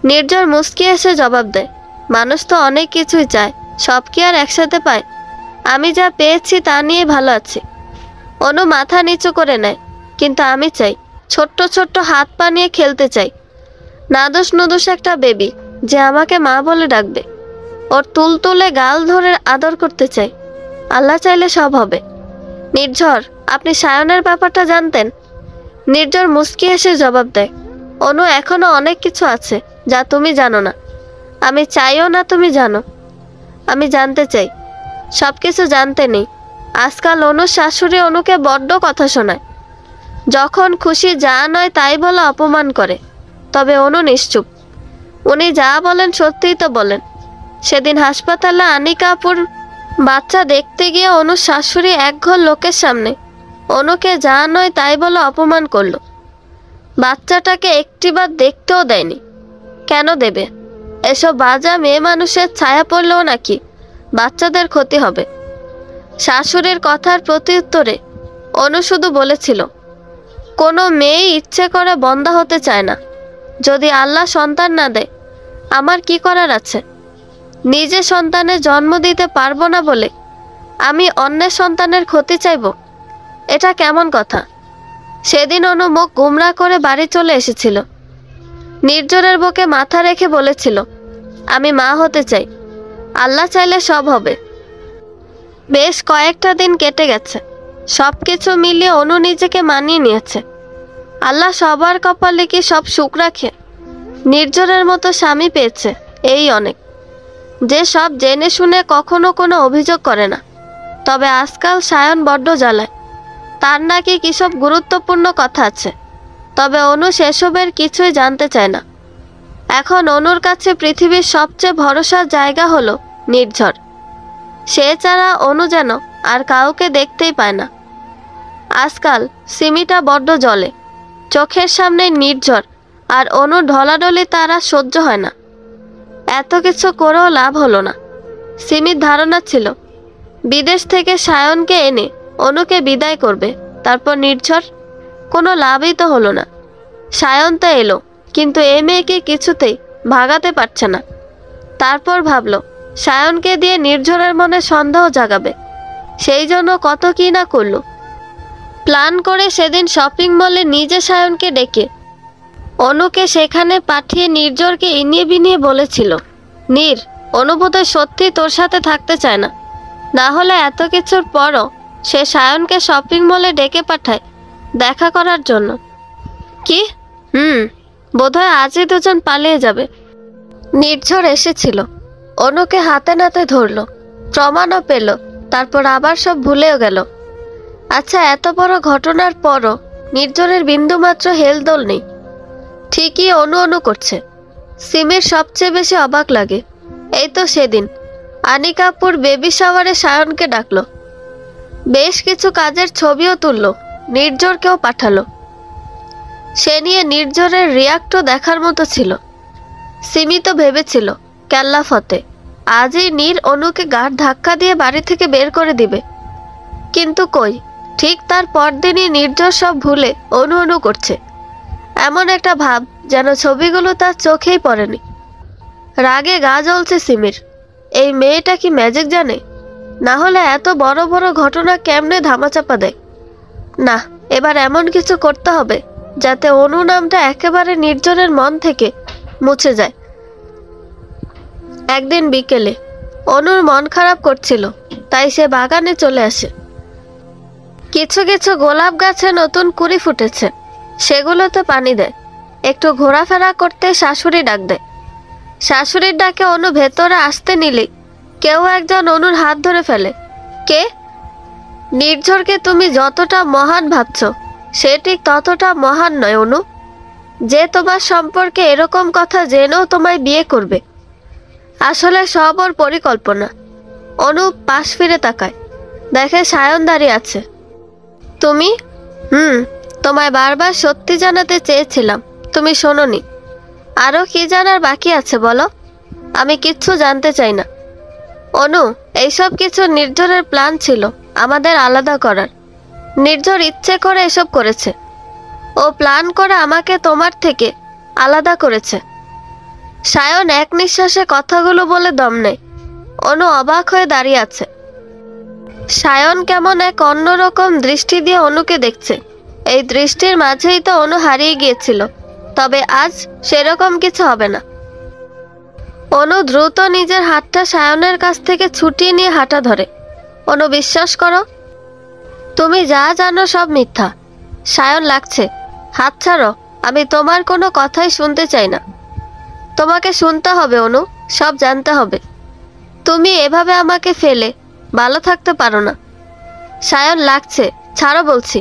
নির্ঝর মুচকি এসে জবাব দেয়, মানুষ তো অনেক কিছুই চায়, সব কি আর একসাথে পায়? আমি যা পেয়েছি তা নিয়ে ভালো আছি। অনু মাথা নিচু করে নেয়। কিন্তু আমি চাই, ছোট্ট ছোট্ট হাত পা নিয়ে খেলতে চাই। নাদুস নুদুস একটা বেবি যে আমাকে মা বলে ডাকবে। ওর তুলতুলে গাল ধরে আদর করতে চাই। আল্লাহ চাইলে সব হবে। নির্ঝর, আপনি সায়নের ব্যাপারটা জানতেন? নির্ঝর মুচকি হেসে জবাব দেয়, অনু, এখনো অনেক কিছু আছে যা তুমি জানো না। আমি চাইও না তুমি জানো। আমি জানতে চাই। সব কিছু জানতে নেই। আজকাল অনুর শাশুড়ি অনুকে বড্ড কথা শোনায়। যখন খুশি যা নয় তাই বলে অপমান করে। তবে অনু নিশ্চুপ। উনি যা বলেন সত্যিই তো বলেন। সেদিন হাসপাতালে আনিকা আপুর বাচ্চা দেখতে গিয়ে অনুর শাশুড়ি একঘর লোকের সামনে অনুকে যা নয় তাই বলে অপমান করলো। বাচ্চাটাকে একটিবার দেখতেও দেয়নি। কেন দেবে? এসব বাজা মেয়ে মানুষের ছায়া পড়লেও নাকি বাচ্চাদের ক্ষতি হবে? শাশুড়ির কথার প্রতি উত্তরে অনু শুধু বলেছিল, কোনো মেয়েই ইচ্ছে করে বন্ধা হতে চায় না। যদি আল্লাহ সন্তান না দেয়, আমার কি করার আছে? নিজে সন্তানের জন্ম দিতে পারবো না বলে আমি অন্যের সন্তানের ক্ষতি চাইব? এটা কেমন কথা? সেদিন অনু মুখ গুমরা করে বাড়ি চলে এসেছিল। নির্ঝরের বুকে মাথা রেখে বলেছিল, আমি মা হতে চাই। আল্লাহ চাইলে সব হবে। বেশ কয়েকটা দিন কেটে গেছে। সব কিছু মিলিয়ে অনু নিজেকে মানিয়ে নিয়েছে। আল্লাহ সবার কপালে কি সব সুখ রাখে? নির্ঝরের মতো স্বামী পেয়েছে, এই অনেক। যে সব জেনে শুনে কখনো কোনো অভিযোগ করে না। তবে আজকাল সায়ন বড্ড জ্বালায়। তার নাকি কিসব গুরুত্বপূর্ণ কথা আছে। তবে অনু সেসবের কিছুই জানতে চায় না। এখন অনুর কাছে পৃথিবীর সবচেয়ে ভরসার জায়গা হলো নির্ঝর। সে ছাড়া অনু যেন আর কাউকে দেখতেই পায় না। আজকাল সিমিটা বড্ড জ্বলে। চোখের সামনে নির্ঝর আর অনুর ঢলাঢলি তার আর সহ্য হয় না। এত কিছু করেও লাভ হলো না। সিমির ধারণা ছিল বিদেশ থেকে সায়নকে এনে অনুকে বিদায় করবে, তারপর নির্ঝর। কোনো লাভই তো হলো না। সায়ন তো এলো, কিন্তু এ মেয়েকে কিছুতেই ভাগাতে পারছে না। তারপর ভাবলো সায়নকে দিয়ে নির্ঝরের মনে সন্দেহ জাগাবে। সেই জন্য কত কি না করলো। প্ল্যান করে সেদিন শপিং মলে নিজে সায়নকে ডেকে অনুকে সেখানে পাঠিয়ে নির্ঝরকে ইনিয়ে বিনিয়ে বলেছিল, নীর, অনুবোধে সত্যি তোর সাথে থাকতে চায় না। না হলে এত কিছুর পরও সে সায়নকে শপিং মলে ডেকে পাঠায় দেখা করার জন্য। কি? বোধহয় আজই দুজন পালিয়ে যাবে। নির্ঝর এসেছিল, অনুকে হাতে নাতে ধরলো, প্রমাণও পেল, তারপর আবার সব ভুলেও গেল। আচ্ছা, এত বড় ঘটনার পরও নির্ঝরের বিন্দুমাত্র হেলদোল নেই। ঠিকই অনু অনু করছে। সিমির সবচেয়ে বেশি অবাক লাগে এই তো সেদিন আনিকাপুর বেবি শাওয়ারে সায়নকে ডাকলো, বেশ কিছু কাজের ছবিও তুললো, নির্ঝরকেও পাঠালো। সে নিয়ে নির্ঝরের রিয়াক্টও দেখার মতো ছিল। সিমি তো ভেবেছিল কেল্লা ফতে, আজই নীর অনুকে গাঢ় ধাক্কা দিয়ে বাড়ি থেকে বের করে দিবে। কিন্তু কই, ঠিক তার পরদিনই নির্ঝর সব ভুলে অনু অনু করছে। এমন একটা ভাব যেন ছবিগুলো তার চোখেই পড়েনি। রাগে গা জ্বলছে সিমির। এই মেয়েটা কি ম্যাজিক জানে? না হলে এত বড় বড় ঘটনা কেমনে ধামাচাপা দেয়? না, এবার এমন কিছু করতে হবে যাতে অনু নামটা একেবারে নির্ঝরের মন থেকে মুছে যায়। একদিন বিকেলে অনুর মন খারাপ করছিল, তাই সে বাগানে চলে আসে। কিছু কিছু গোলাপ গাছে নতুন কুড়ি ফুটেছে, সেগুলোতে পানি দেয়। একটু ঘোরাফেরা করতে শাশুড়ি ডাক দেয়। শাশুড়ির ডাকে অনু ভেতরে আসতে নিলে কেউ একজন অনুর হাত ধরে ফেলে। কে? নির্ঝরকে তুমি যতটা মহান ভাবছ সে ঠিক ততটা মহান নয় অনু, যে তোমার সম্পর্কে এরকম কথা জেনেও তোমায় বিয়ে করবে। আসলে সব ওর পরিকল্পনা। অনু পাশ ফিরে তাকায়, দেখে সায়ন দাঁড়িয়ে আছে। তুমি? তোমায় বারবার সত্যি জানাতে চেয়েছিলাম, তুমি শোনোনি। আরও কি জানার বাকি আছে বলো? আমি কিচ্ছু জানতে চাই না। অনু, এইসব কিছু নির্ঝরের প্ল্যান ছিল আমাদের আলাদা করার। নির্ঝর ইচ্ছে করে এসব করেছে। ও প্ল্যান করে আমাকে তোমার থেকে আলাদা করেছে। সায়ন এক নিঃশ্বাসে কথাগুলো বলে দম নেয়। অনু অবাক হয়ে দাঁড়িয়ে আছে। সায়ন কেমন এক অন্যরকম দৃষ্টি দিয়ে অনুকে দেখছে। এই দৃষ্টির মাঝেই তো অনু হারিয়ে গিয়েছিল, তবে আজ সেরকম কিছু হবে না। অনু দ্রুত নিজের হাতটা সায়নের কাছ থেকে ছুটিয়ে নিয়ে হাঁটা ধরে। অনু, বিশ্বাস করো, তুমি যা জানো সব মিথ্যা। সায়ন, লাগছে, হাত ছাড়ো। আমি তোমার কোনো কথাই শুনতে চাই না। তোমাকে শুনতে হবে অনু, সব জানতে হবে। তুমি এভাবে আমাকে ফেলে ভালো থাকতে পারো না। সায়ন, লাগছে, ছাড়ো বলছি।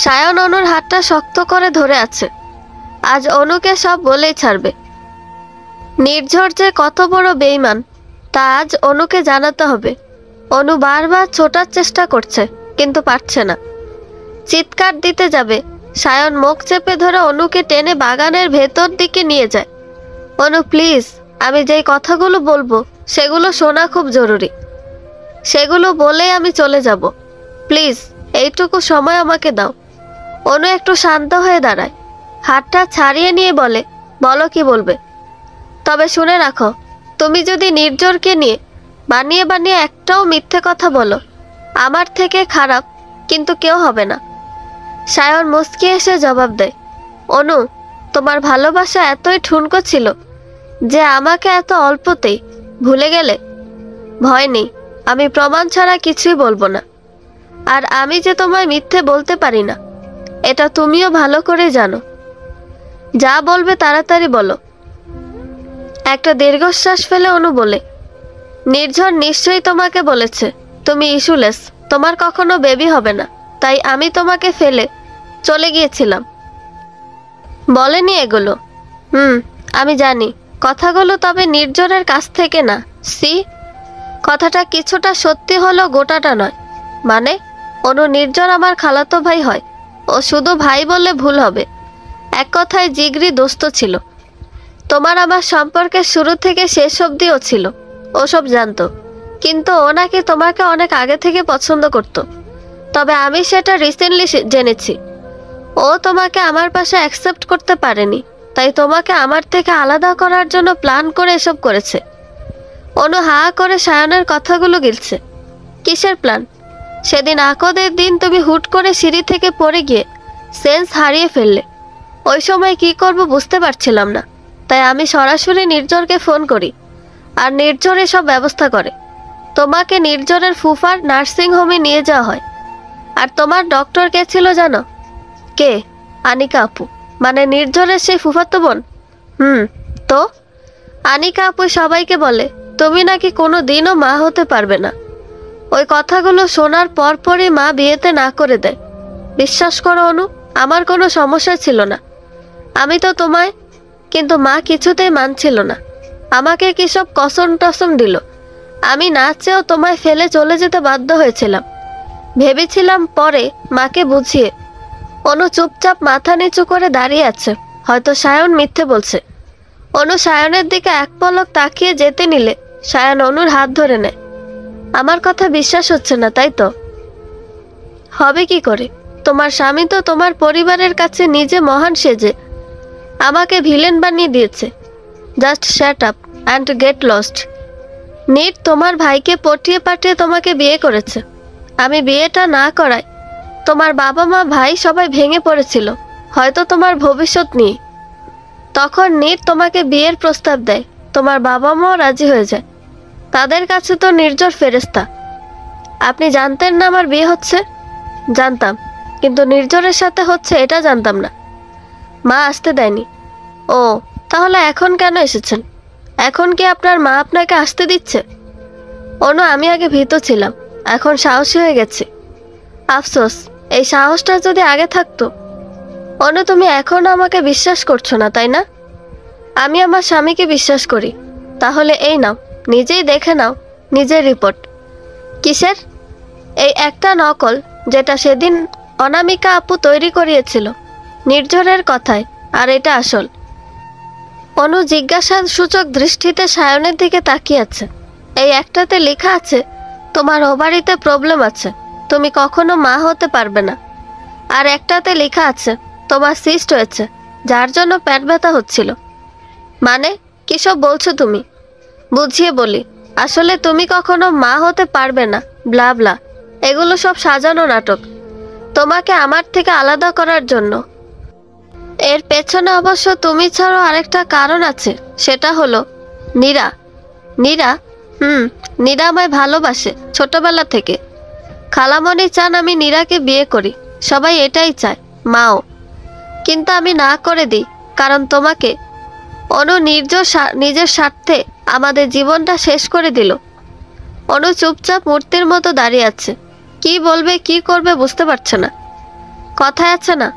সায়ন অনুর হাতটা শক্ত করে ধরে আছে। আজ অনুকে সব বলেই ছাড়বে। নির্ঝর যে কত বড় বেঈমান তা আজ অনুকে জানাতে হবে। অনু বারবার ছোটার চেষ্টা করছে, কিন্তু পারছে না। চিৎকার দিতে যাবে, সায়ন মুখ চেপে ধরে অনুকে টেনে বাগানের ভেতর দিকে নিয়ে যায়। অনু, প্লিজ, আমি যেই কথাগুলো বলবো সেগুলো শোনা খুব জরুরি। সেগুলো বলেই আমি চলে যাব। প্লিজ, এইটুকু সময় আমাকে দাও। অনু একটু শান্ত হয়ে দাঁড়ায়, হাতটা ছাড়িয়ে নিয়ে বলে, বলো কি বলবে। তবে শুনে রাখো, তুমি যদি নির্ঝরকে নিয়ে বানিয়ে বানিয়ে একটাও মিথ্যে কথা বলো, আমার থেকে খারাপ কিন্তু কেউ হবে না। সায়ন মুচকি এসে জবাব দেয়, অনু, তোমার ভালোবাসা এতই ঠুনকো ছিল যে আমাকে এত অল্পতেই ভুলে গেলে? ভয় নেই, আমি প্রমাণ ছাড়া কিছুই বলবো না। আর আমি যে তোমায় মিথ্যে বলতে পারি না এটা তুমিও ভালো করে জানো। যা বলবে তাড়াতাড়ি বলো। একটা দীর্ঘশ্বাস ফেলে অনু বলে, নির্ঝর নিশ্চয়ই তোমাকে বলেছে তুমি ইস্যুলেস, তোমার কখনো বেবি হবে না, তাই আমি তোমাকে ফেলে চলে গিয়েছিলাম। বলেনি এগুলো? আমি জানি কথাগুলো, তবে নির্ঝরের কাছ থেকে না। সি, কথাটা কিছুটা সত্যি হলো, গোটাটা নয়। মানে, অনু, নির্ঝর আমার খালাতো ভাই হয়। ও শুধু ভাই বললে ভুল হবে। এক কথায় জিগরি দোস্ত ছিল। তোমার আমার সম্পর্কের শুরু থেকে শেষ অবধিও ছিল। ওসব জানতো, কিন্তু ও নাকি তোমাকে অনেক আগে থেকে পছন্দ করত। তবে আমি সেটা রিসেন্টলি জেনেছি। ও তোমাকে আমার পাশে অ্যাকসেপ্ট করতে পারেনি, তাই তোমাকে আমার থেকে আলাদা করার জন্য প্ল্যান করে এসব করেছে। অনু হা করে সায়নের কথাগুলো গিলছে। কিসের প্ল্যান? সেদিন আকদের দিন তুমি হুট করে সিঁড়ি থেকে পড়ে গিয়ে সেন্স হারিয়ে ফেললে। ওই সময় কি করব বুঝতে পারছিলাম না, তাই আমি সরাসরি নির্ঝরকে ফোন করি, আর নির্ঝর এসব ব্যবস্থা করে। তোমাকে নির্ঝরের ফুফার নার্সিং হোমে নিয়ে যাওয়া হয়। আর তোমার ডক্টর কে ছিল জানো? কে? আনিকা আপু, মানে নির্ঝরের সেই ফুফাতো বোন। তো আনিকা আপু সবাইকে বলে তুমি নাকি কোনো দিনও মা হতে পারবে না। ওই কথাগুলো শোনার পরপরই মা বিয়েতে না করে দেয়। বিশ্বাস করো অনু, আমার কোনো সমস্যা ছিল না। আমি তো তোমায়, কিন্তু মা কিছুতেই মানছিল না। আমাকে কি সব কসম টসম দিল। আমি না চেয়েও তোমায় ফেলে চলে যেতে বাধ্য হয়েছিলাম। ভেবেছিলাম পরে মাকে বুঝিয়ে। অনু চুপচাপ মাথা নিচু করে দাঁড়িয়ে আছে। হয়তো সায়ন মিথ্যে বলছে। অনু সায়নের দিকে এক পলক তাকিয়ে যেতে নিলে সায়ন অনুর হাত ধরে নেয়। আমার কথা বিশ্বাস হচ্ছে না তাই তো? হবে কি করে? তোমার স্বামী তো তোমার পরিবারের কাছে নিজে মহান সেজে আমাকে ভিলেন বানিয়ে দিয়েছে। Just shut up and get lost. Neer তোমার ভাইকে পটিয়ে পাঠিয়ে তোমাকে বিয়ে করেছে। আমি বিয়েটা না করায় তোমার বাবা মা ভাই সবাই ভেঙে পড়েছিল, হয়তো তোমার ভবিষ্যৎ নিয়ে। তখন নীর তোমাকে বিয়ের প্রস্তাব দেয়। তোমার বাবা মাও রাজি হয়ে যায়। তাদের কাছে তো নির্জর ফেরেস্তা। আপনি জানতেন না আমার বিয়ে হচ্ছে? জানতাম, কিন্তু নির্জরের সাথে হচ্ছে এটা জানতাম না। মা আসতে দেয়নি। ও, তাহলে এখন কেন এসেছেন? এখন কি আপনার মা আপনাকে আসতে দিচ্ছে? অনু, আমি আগে ভীত ছিলাম, এখন সাহসী হয়ে গেছি। আফসোস, এই সাহসটা যদি আগে থাকতো। অনু, তুমি এখনো আমাকে বিশ্বাস করছো না তাই না? আমি আমার স্বামীকে বিশ্বাস করি। তাহলে এই নাও, নিজেই দেখে নাও নিজের রিপোর্ট। কিসের? এই একটা নকল যেটা সেদিন অনামিকা আপু তৈরি করিয়েছিল নির্ঝরের কথায়, আর এটা আসল। অনু জিজ্ঞাসা সূচক দৃষ্টিতে সায়নের দিকে তাকিয়ে আছে। এই একটাতে লেখা আছে তোমার ওভারিতে প্রবলেম আছে, তুমি কখনো মা হতে পারবে না। আর একটাতে লেখা আছে তোমার সিস্ট হয়েছে, যার জন্য পেট ব্যথা হচ্ছিল। মানে কিসব বলছো তুমি? বুঝিয়ে বলি, আসলে তুমি কখনো মা হতে পারবে না, ব্লা ব্লা। এগুলো সব সাজানো নাটক, তোমাকে আমার থেকে আলাদা করার জন্য। এর পেছনে অবশ্য তুমি ছাড়াও আরেকটা কারণ আছে, সেটা হলো নীরা। নীরা? নীরা আমায় ভালোবাসে ছোটবেলা থেকে। খালামণি চান আমি নীরাকে বিয়ে করি, সবাই এটাই চায়, মাও। কিন্তু আমি না করে দিই, কারণ তোমাকে। অনু নিজের স্বার্থে আমাদের জীবনটা শেষ করে দিল। অনু চুপচাপ মূর্তির মতো দাঁড়িয়ে আছে। কি বলবে কি করবে বুঝতে পারছে না। কথায় আছে না,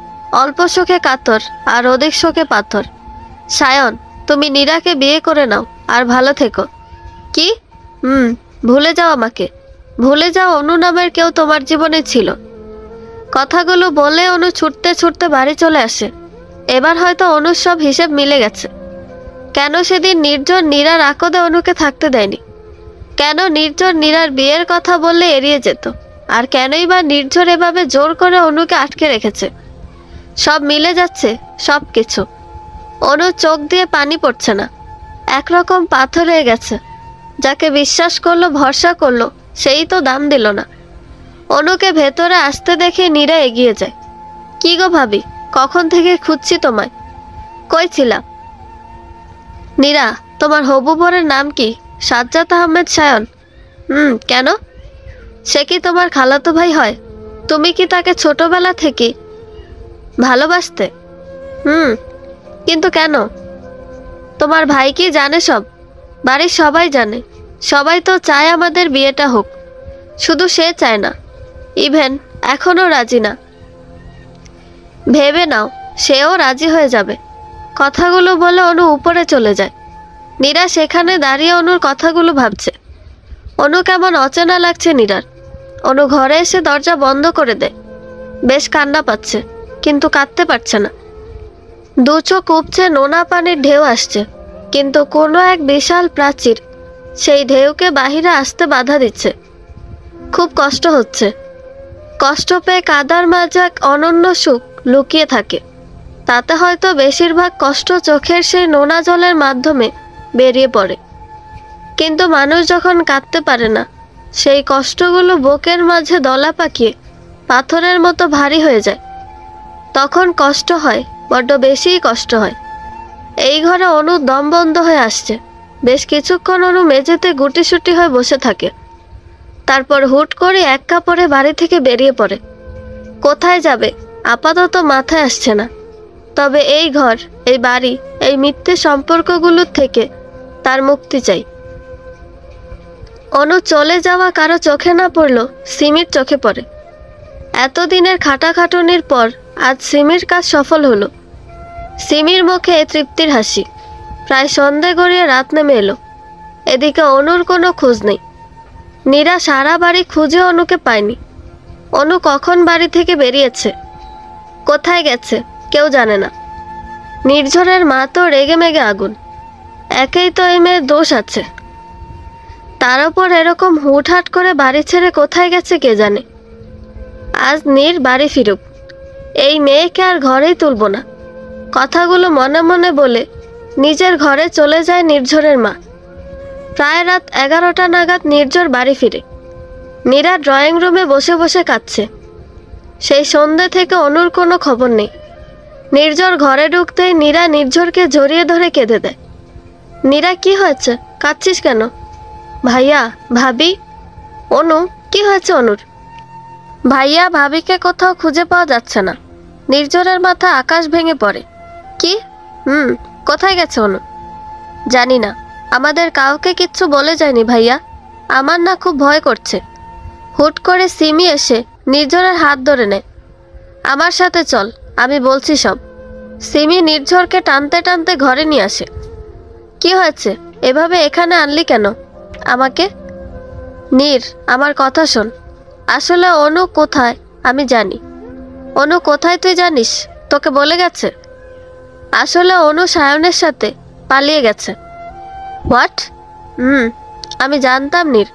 অল্প শোকে কাতর আর অধিক শোকে পাথর। সায়ন, তুমি নীরাকে বিয়ে করে নাও আর ভালো থেকো। কি? ভুলে যাও আমাকে। ভুলে যাও অনু নামের কেউ তোমার জীবনে ছিল। কথাগুলো বলে অনু ছুটতে ছুটতে বাড়ি চলে আসে। এবার হয়তো অনুর সব হিসেব মিলে গেছে। কেন সেদিন নির্জন নীরার আকদে অনুকে থাকতে দেয়নি? কেন নির্জন নীরার বিয়ের কথা বললে এড়িয়ে যেত? আর কেনই বা নির্ঝর এভাবে জোর করে অনুকে আটকে রেখেছে? সব মিলে যাচ্ছে, সব কিছু। অনুর চোখ দিয়ে পানি পড়ছে না, একরকম পাথর হয়ে গেছে। যাকে বিশ্বাস করলো, ভরসা করলো, সেই তো দাম দিল না। অনুকে ভেতরে আসতে দেখে নীরা এগিয়ে যায়। কি গো ভাবি, কখন থেকে খুঁজছি তোমায়। কই ছিলা? নীরা, তোমার হবু বরের নাম কি? সাজ্জাদ আহমেদ সায়ন। কেন? সে কি তোমার খালাতো ভাই হয়? তুমি কি তাকে ছোটবেলা থেকে ভালোবাসতে? কিন্তু কেন? তোমার ভাই কি জানে সব? বাড়ির সবাই জানে। সবাই তো চায় আমাদের বিয়েটা হোক, শুধু সে চায় না। ইভেন এখনো রাজি না। ভেবে নাও, সেও রাজি হয়ে যাবে। কথাগুলো বলে অনু উপরে চলে যায়। নীরা সেখানে দাঁড়িয়ে অনুর কথাগুলো ভাবছে। অনু কেমন অচেনা লাগছে নীরার। অনু ঘরে এসে দরজা বন্ধ করে দেয়। বেশ কান্না পাচ্ছে, কিন্তু কাঁদতে পারছে না। দু চোখ উপচে নোনা পানির ঢেউ আসছে, কিন্তু কোনো এক বিশাল প্রাচীর সেই ঢেউকে বাহিরে আসতে বাধা দিচ্ছে। খুব কষ্ট হচ্ছে। কষ্ট পেয়ে কাদার মাঝে এক অনন্য সুখ লুকিয়ে থাকে। তাতে হয়তো বেশিরভাগ কষ্ট চোখের সেই নোনা জলের মাধ্যমে বেরিয়ে পড়ে। কিন্তু মানুষ যখন কাঁদতে পারে না, সেই কষ্টগুলো বুকের মাঝে দলা পাকিয়ে পাথরের মতো ভারী হয়ে যায়। তখন কষ্ট হয়, বড্ড বেশিই কষ্ট হয়। এই ঘরে অনু দম বন্ধ হয়ে আসছে। বেশ কিছুক্ষণ অনু মেঝেতে গুটিসুটি হয়ে বসে থাকে। তারপর হুট করে এক কাপড়ে বাড়ি থেকে বেরিয়ে পড়ে। কোথায় যাবে আপাতত মাথায় আসছে না। তবে এই ঘর, এই বাড়ি, এই মিথ্যে সম্পর্কগুলোর থেকে তার মুক্তি চাই। অনু চলে যাওয়া কারো চোখে না পড়লো সিমির চোখে পড়ে। এতদিনের খাটাখাটুনির পর আজ সিমির কাজ সফল হলো। সিমির মুখে তৃপ্তির হাসি। প্রায় সন্ধে গড়িয়ে রাত নেমে এলো। এদিকে অনুর কোনো খোঁজ নেই। নীরা সারা বাড়ি খুঁজে অনুকে পায়নি। অনু কখন বাড়ি থেকে বেরিয়েছে, কোথায় গেছে কেউ জানে না। নির্ঝরের মা তো রেগে মেগে আগুন। একেই তো এই মেয়ের দোষ আছে, তার উপর এরকম হুটহাট করে বাড়ি ছেড়ে কোথায় গেছে কে জানে। আজ নীর বাড়ি ফিরুক, এই মেয়েকে আর ঘরেই তুলব না। কথাগুলো মনে মনে বলে নিজের ঘরে চলে যায় নির্ঝরের মা। প্রায় রাত 11টা নাগাদ নির্ঝর বাড়ি ফিরে। নীরা ড্রয়িং রুমে বসে বসে কাঁদছে। সেই সন্ধ্যে থেকে অনুর কোনো খবর নেই। নির্ঝর ঘরে ঢুকতেই নীরা নির্ঝরকে জড়িয়ে ধরে কেঁদে দেয়। নীরা, কি হয়েছে, কাঁদছিস কেন? ভাইয়া, ভাবি। অনু, কি হয়েছে অনুর? ভাইয়া ভাবিকে কোথাও খুঁজে পাওয়া যাচ্ছে না। নির্ঝরের মাথা আকাশ ভেঙে পড়ে। কি? কোথায় গেছে অনু? জানি না, আমাদের কাউকে কিচ্ছু বলে যায়নি ভাইয়া। আমার না খুব ভয় করছে। হুট করে সিমি এসে নির্ঝরের হাত ধরে নেয়। আমার সাথে চল, আমি বলছি সব। সিমি নির্ঝরকে টানতে টানতে ঘরে নিয়ে আসে। কি হয়েছে, এভাবে এখানে আনলি কেন আমাকে? নীর, আমার কথা শোন। আসলে অনু কোথায় আমি জানি। অনু কোথায় তুই জানিস? তোকে বলে গেছে? আসলে অনু সায়নের সাথে পালিয়ে গেছে। হোয়াট? আমি জানতাম নীর,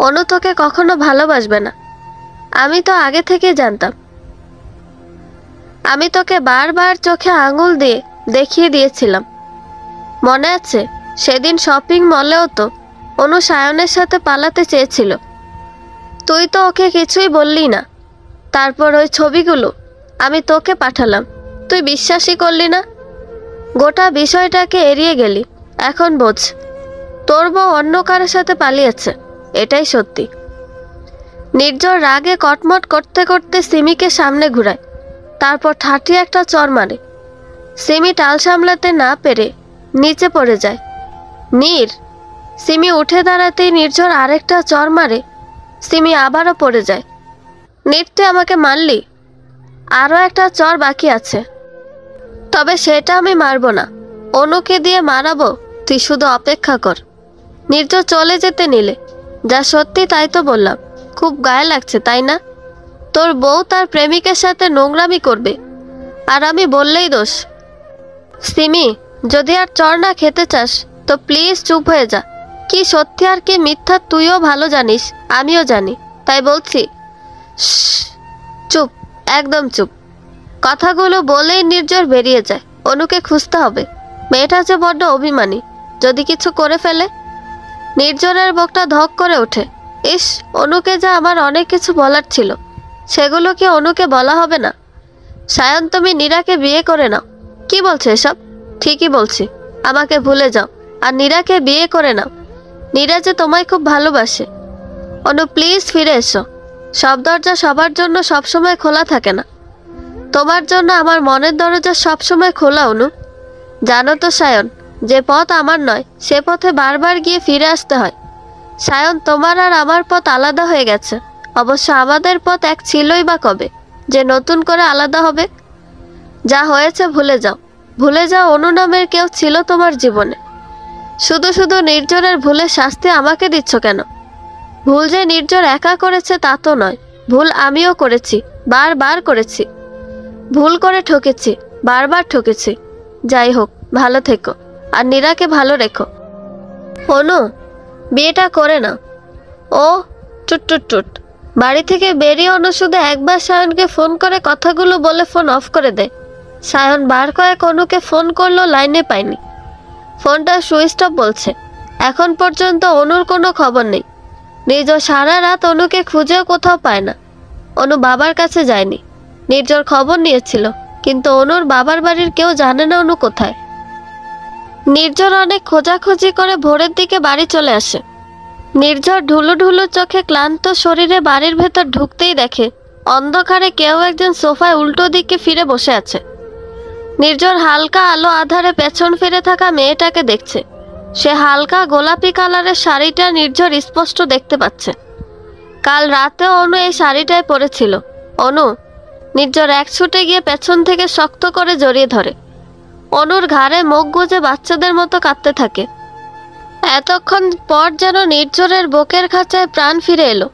অনু তোকে কখনো ভালোবাসবে না। আমি তো আগে থেকে জানতাম। আমি তোকে বারবার চোখে আঙুল দিয়ে দেখিয়ে দিয়েছিলাম, মনে আছে? সেদিন শপিং মলেও তো অনু সায়নের সাথে পালাতে চেয়েছিল, তুই তো ওকে কিছুই বললি না। তারপর ওই ছবিগুলো আমি তোকে পাঠালাম, তুই বিশ্বাসই করলি না। গোটা বিষয়টাকে এড়িয়ে গেলি। এখন বোঝ, তোর বউ অন্য কারোর সাথে পালিয়েছে, এটাই সত্যি। নির্ঝর রাগে কটমট করতে করতে সিমিকে সামনে ঘুরায়, তারপর ঠাঠিয়ে একটা চর মারে। সিমি টাল সামলাতে না পেরে নিচে পড়ে যায়। নীর! সিমি উঠে দাঁড়াতেই নির্ঝর আরেকটা চর মারে। সিমি আবারও পড়ে যায়। নীর, তুই আমাকে মারলি, আরও একটা চর বাকি আছে, তবে সেটা আমি মারব না, অনুকে দিয়ে মারাবো, তুই শুধু অপেক্ষা কর। নির্ঝর চলে যেতে নিলে, যা সত্যি তাই তো বললাম। খুব গায়ে লাগছে তাই না? তোর বউ তার প্রেমিকের সাথে নোংরামি করবে, আর আমি বললেই দোষ। সিমি, যদি আর চর না খেতে চাস তো প্লিজ চুপ হয়ে যা। কি সত্যি আর কি মিথ্যা তুইও ভালো জানিস, আমিও জানি, তাই বলছি চুপ, একদম চুপ। কথাগুলো বলেই নির্ঝর বেরিয়ে যায়। অনুকে খুঁজতে হবে, মেয়েটা যে বড্ড অভিমানী, যদি কিছু করে ফেলে। নির্ঝরের বুকটা ধক করে ওঠে। ইস, অনুকে যা আমার অনেক কিছু বলার ছিল, সেগুলো কি অনুকে বলা হবে না? সায়ন, তুমি নীরাকে বিয়ে করে নাও। কি বলছো এসব? ঠিকই বলছি, আমাকে ভুলে যাও আর নীরাকে বিয়ে করে নাও। নীরা যে তোমায় খুব ভালোবাসে। অনু, প্লিজ ফিরে এসো। সব দরজা সবার জন্য সবসময় খোলা থাকে না। তোমার জন্য আমার মনের দরজা সবসময় খোলা। অনু, জানো তো সায়ন, যে পথ আমার নয় সে পথে বারবার গিয়ে ফিরে আসতে হয়। সায়ন, তোমার আর আমার পথ আলাদা হয়ে গেছে। অবশ্য আমাদের পথ এক ছিলই বা কবে, যে নতুন করে আলাদা হবে? যা হয়েছে ভুলে যাও, ভুলে যাও অনু নামের কেউ ছিল তোমার জীবনে। শুধু শুধু নির্ঝরের ভুলের শাস্তি আমাকে দিচ্ছ কেন? ভুল যে নির্ঝর একা করেছে তা তো নয়, ভুল আমিও করেছি, বারবার করেছি। ভুল করে ঠকেছি, বারবার ঠকেছি। যাই হোক, ভালো থেকো আর নীরাকে ভালো রেখো। অনু, বিয়েটা করে না। ও টুট টুট টুট। বাড়ি থেকে বেরিয়ে অনু শুধু একবার সায়নকে ফোন করে কথাগুলো বলে ফোন অফ করে দেয়। সায়ন বার কয়েক অনুকে ফোন করলো, লাইনে পায়নি। ফোনটা সুইচ অফ বলছে। এখন পর্যন্ত অনুর কোনো খবর নেই। নির্ঝর সারা রাত অনুকে খুঁজেও কোথাও পায় না। অনু বাবার কাছে যায়নি। নির্ঝর খবর নিয়েছিল, কিন্তু অনুর বাবার বাড়ির কেউ জানে না অনু কোথায়। নির্ঝর অনেক খোঁজাখুঁজি করে ভোরের দিকে বাড়ি চলে আসে। নির্ঝর ঢুলু ঢুলু চোখে ক্লান্ত শরীরে বাড়ির ভেতর ঢুকতেই দেখে অন্ধকারে কেউ একজন সোফায় উল্টো দিকে ফিরে বসে আছে। নির্ঝর হালকা আলো আধারে পেছন ফিরে থাকা মেয়েটাকে দেখছে। সে হালকা গোলাপি কালারের শাড়িটা নির্ঝর স্পষ্ট দেখতে পাচ্ছে। কাল রাতে অনু এই শাড়িটাই পরেছিল। অনু! নির্ঝর এক ছুটে গিয়ে পেছন থেকে শক্ত করে জড়িয়ে ধরে। অনুর ঘাড়ে মুখ গুজে বাচ্চাদের মতো কাঁদতে থাকে। এতক্ষণ পর যেন নির্ঝরের বুকের খাঁচায় প্রাণ ফিরে এলো।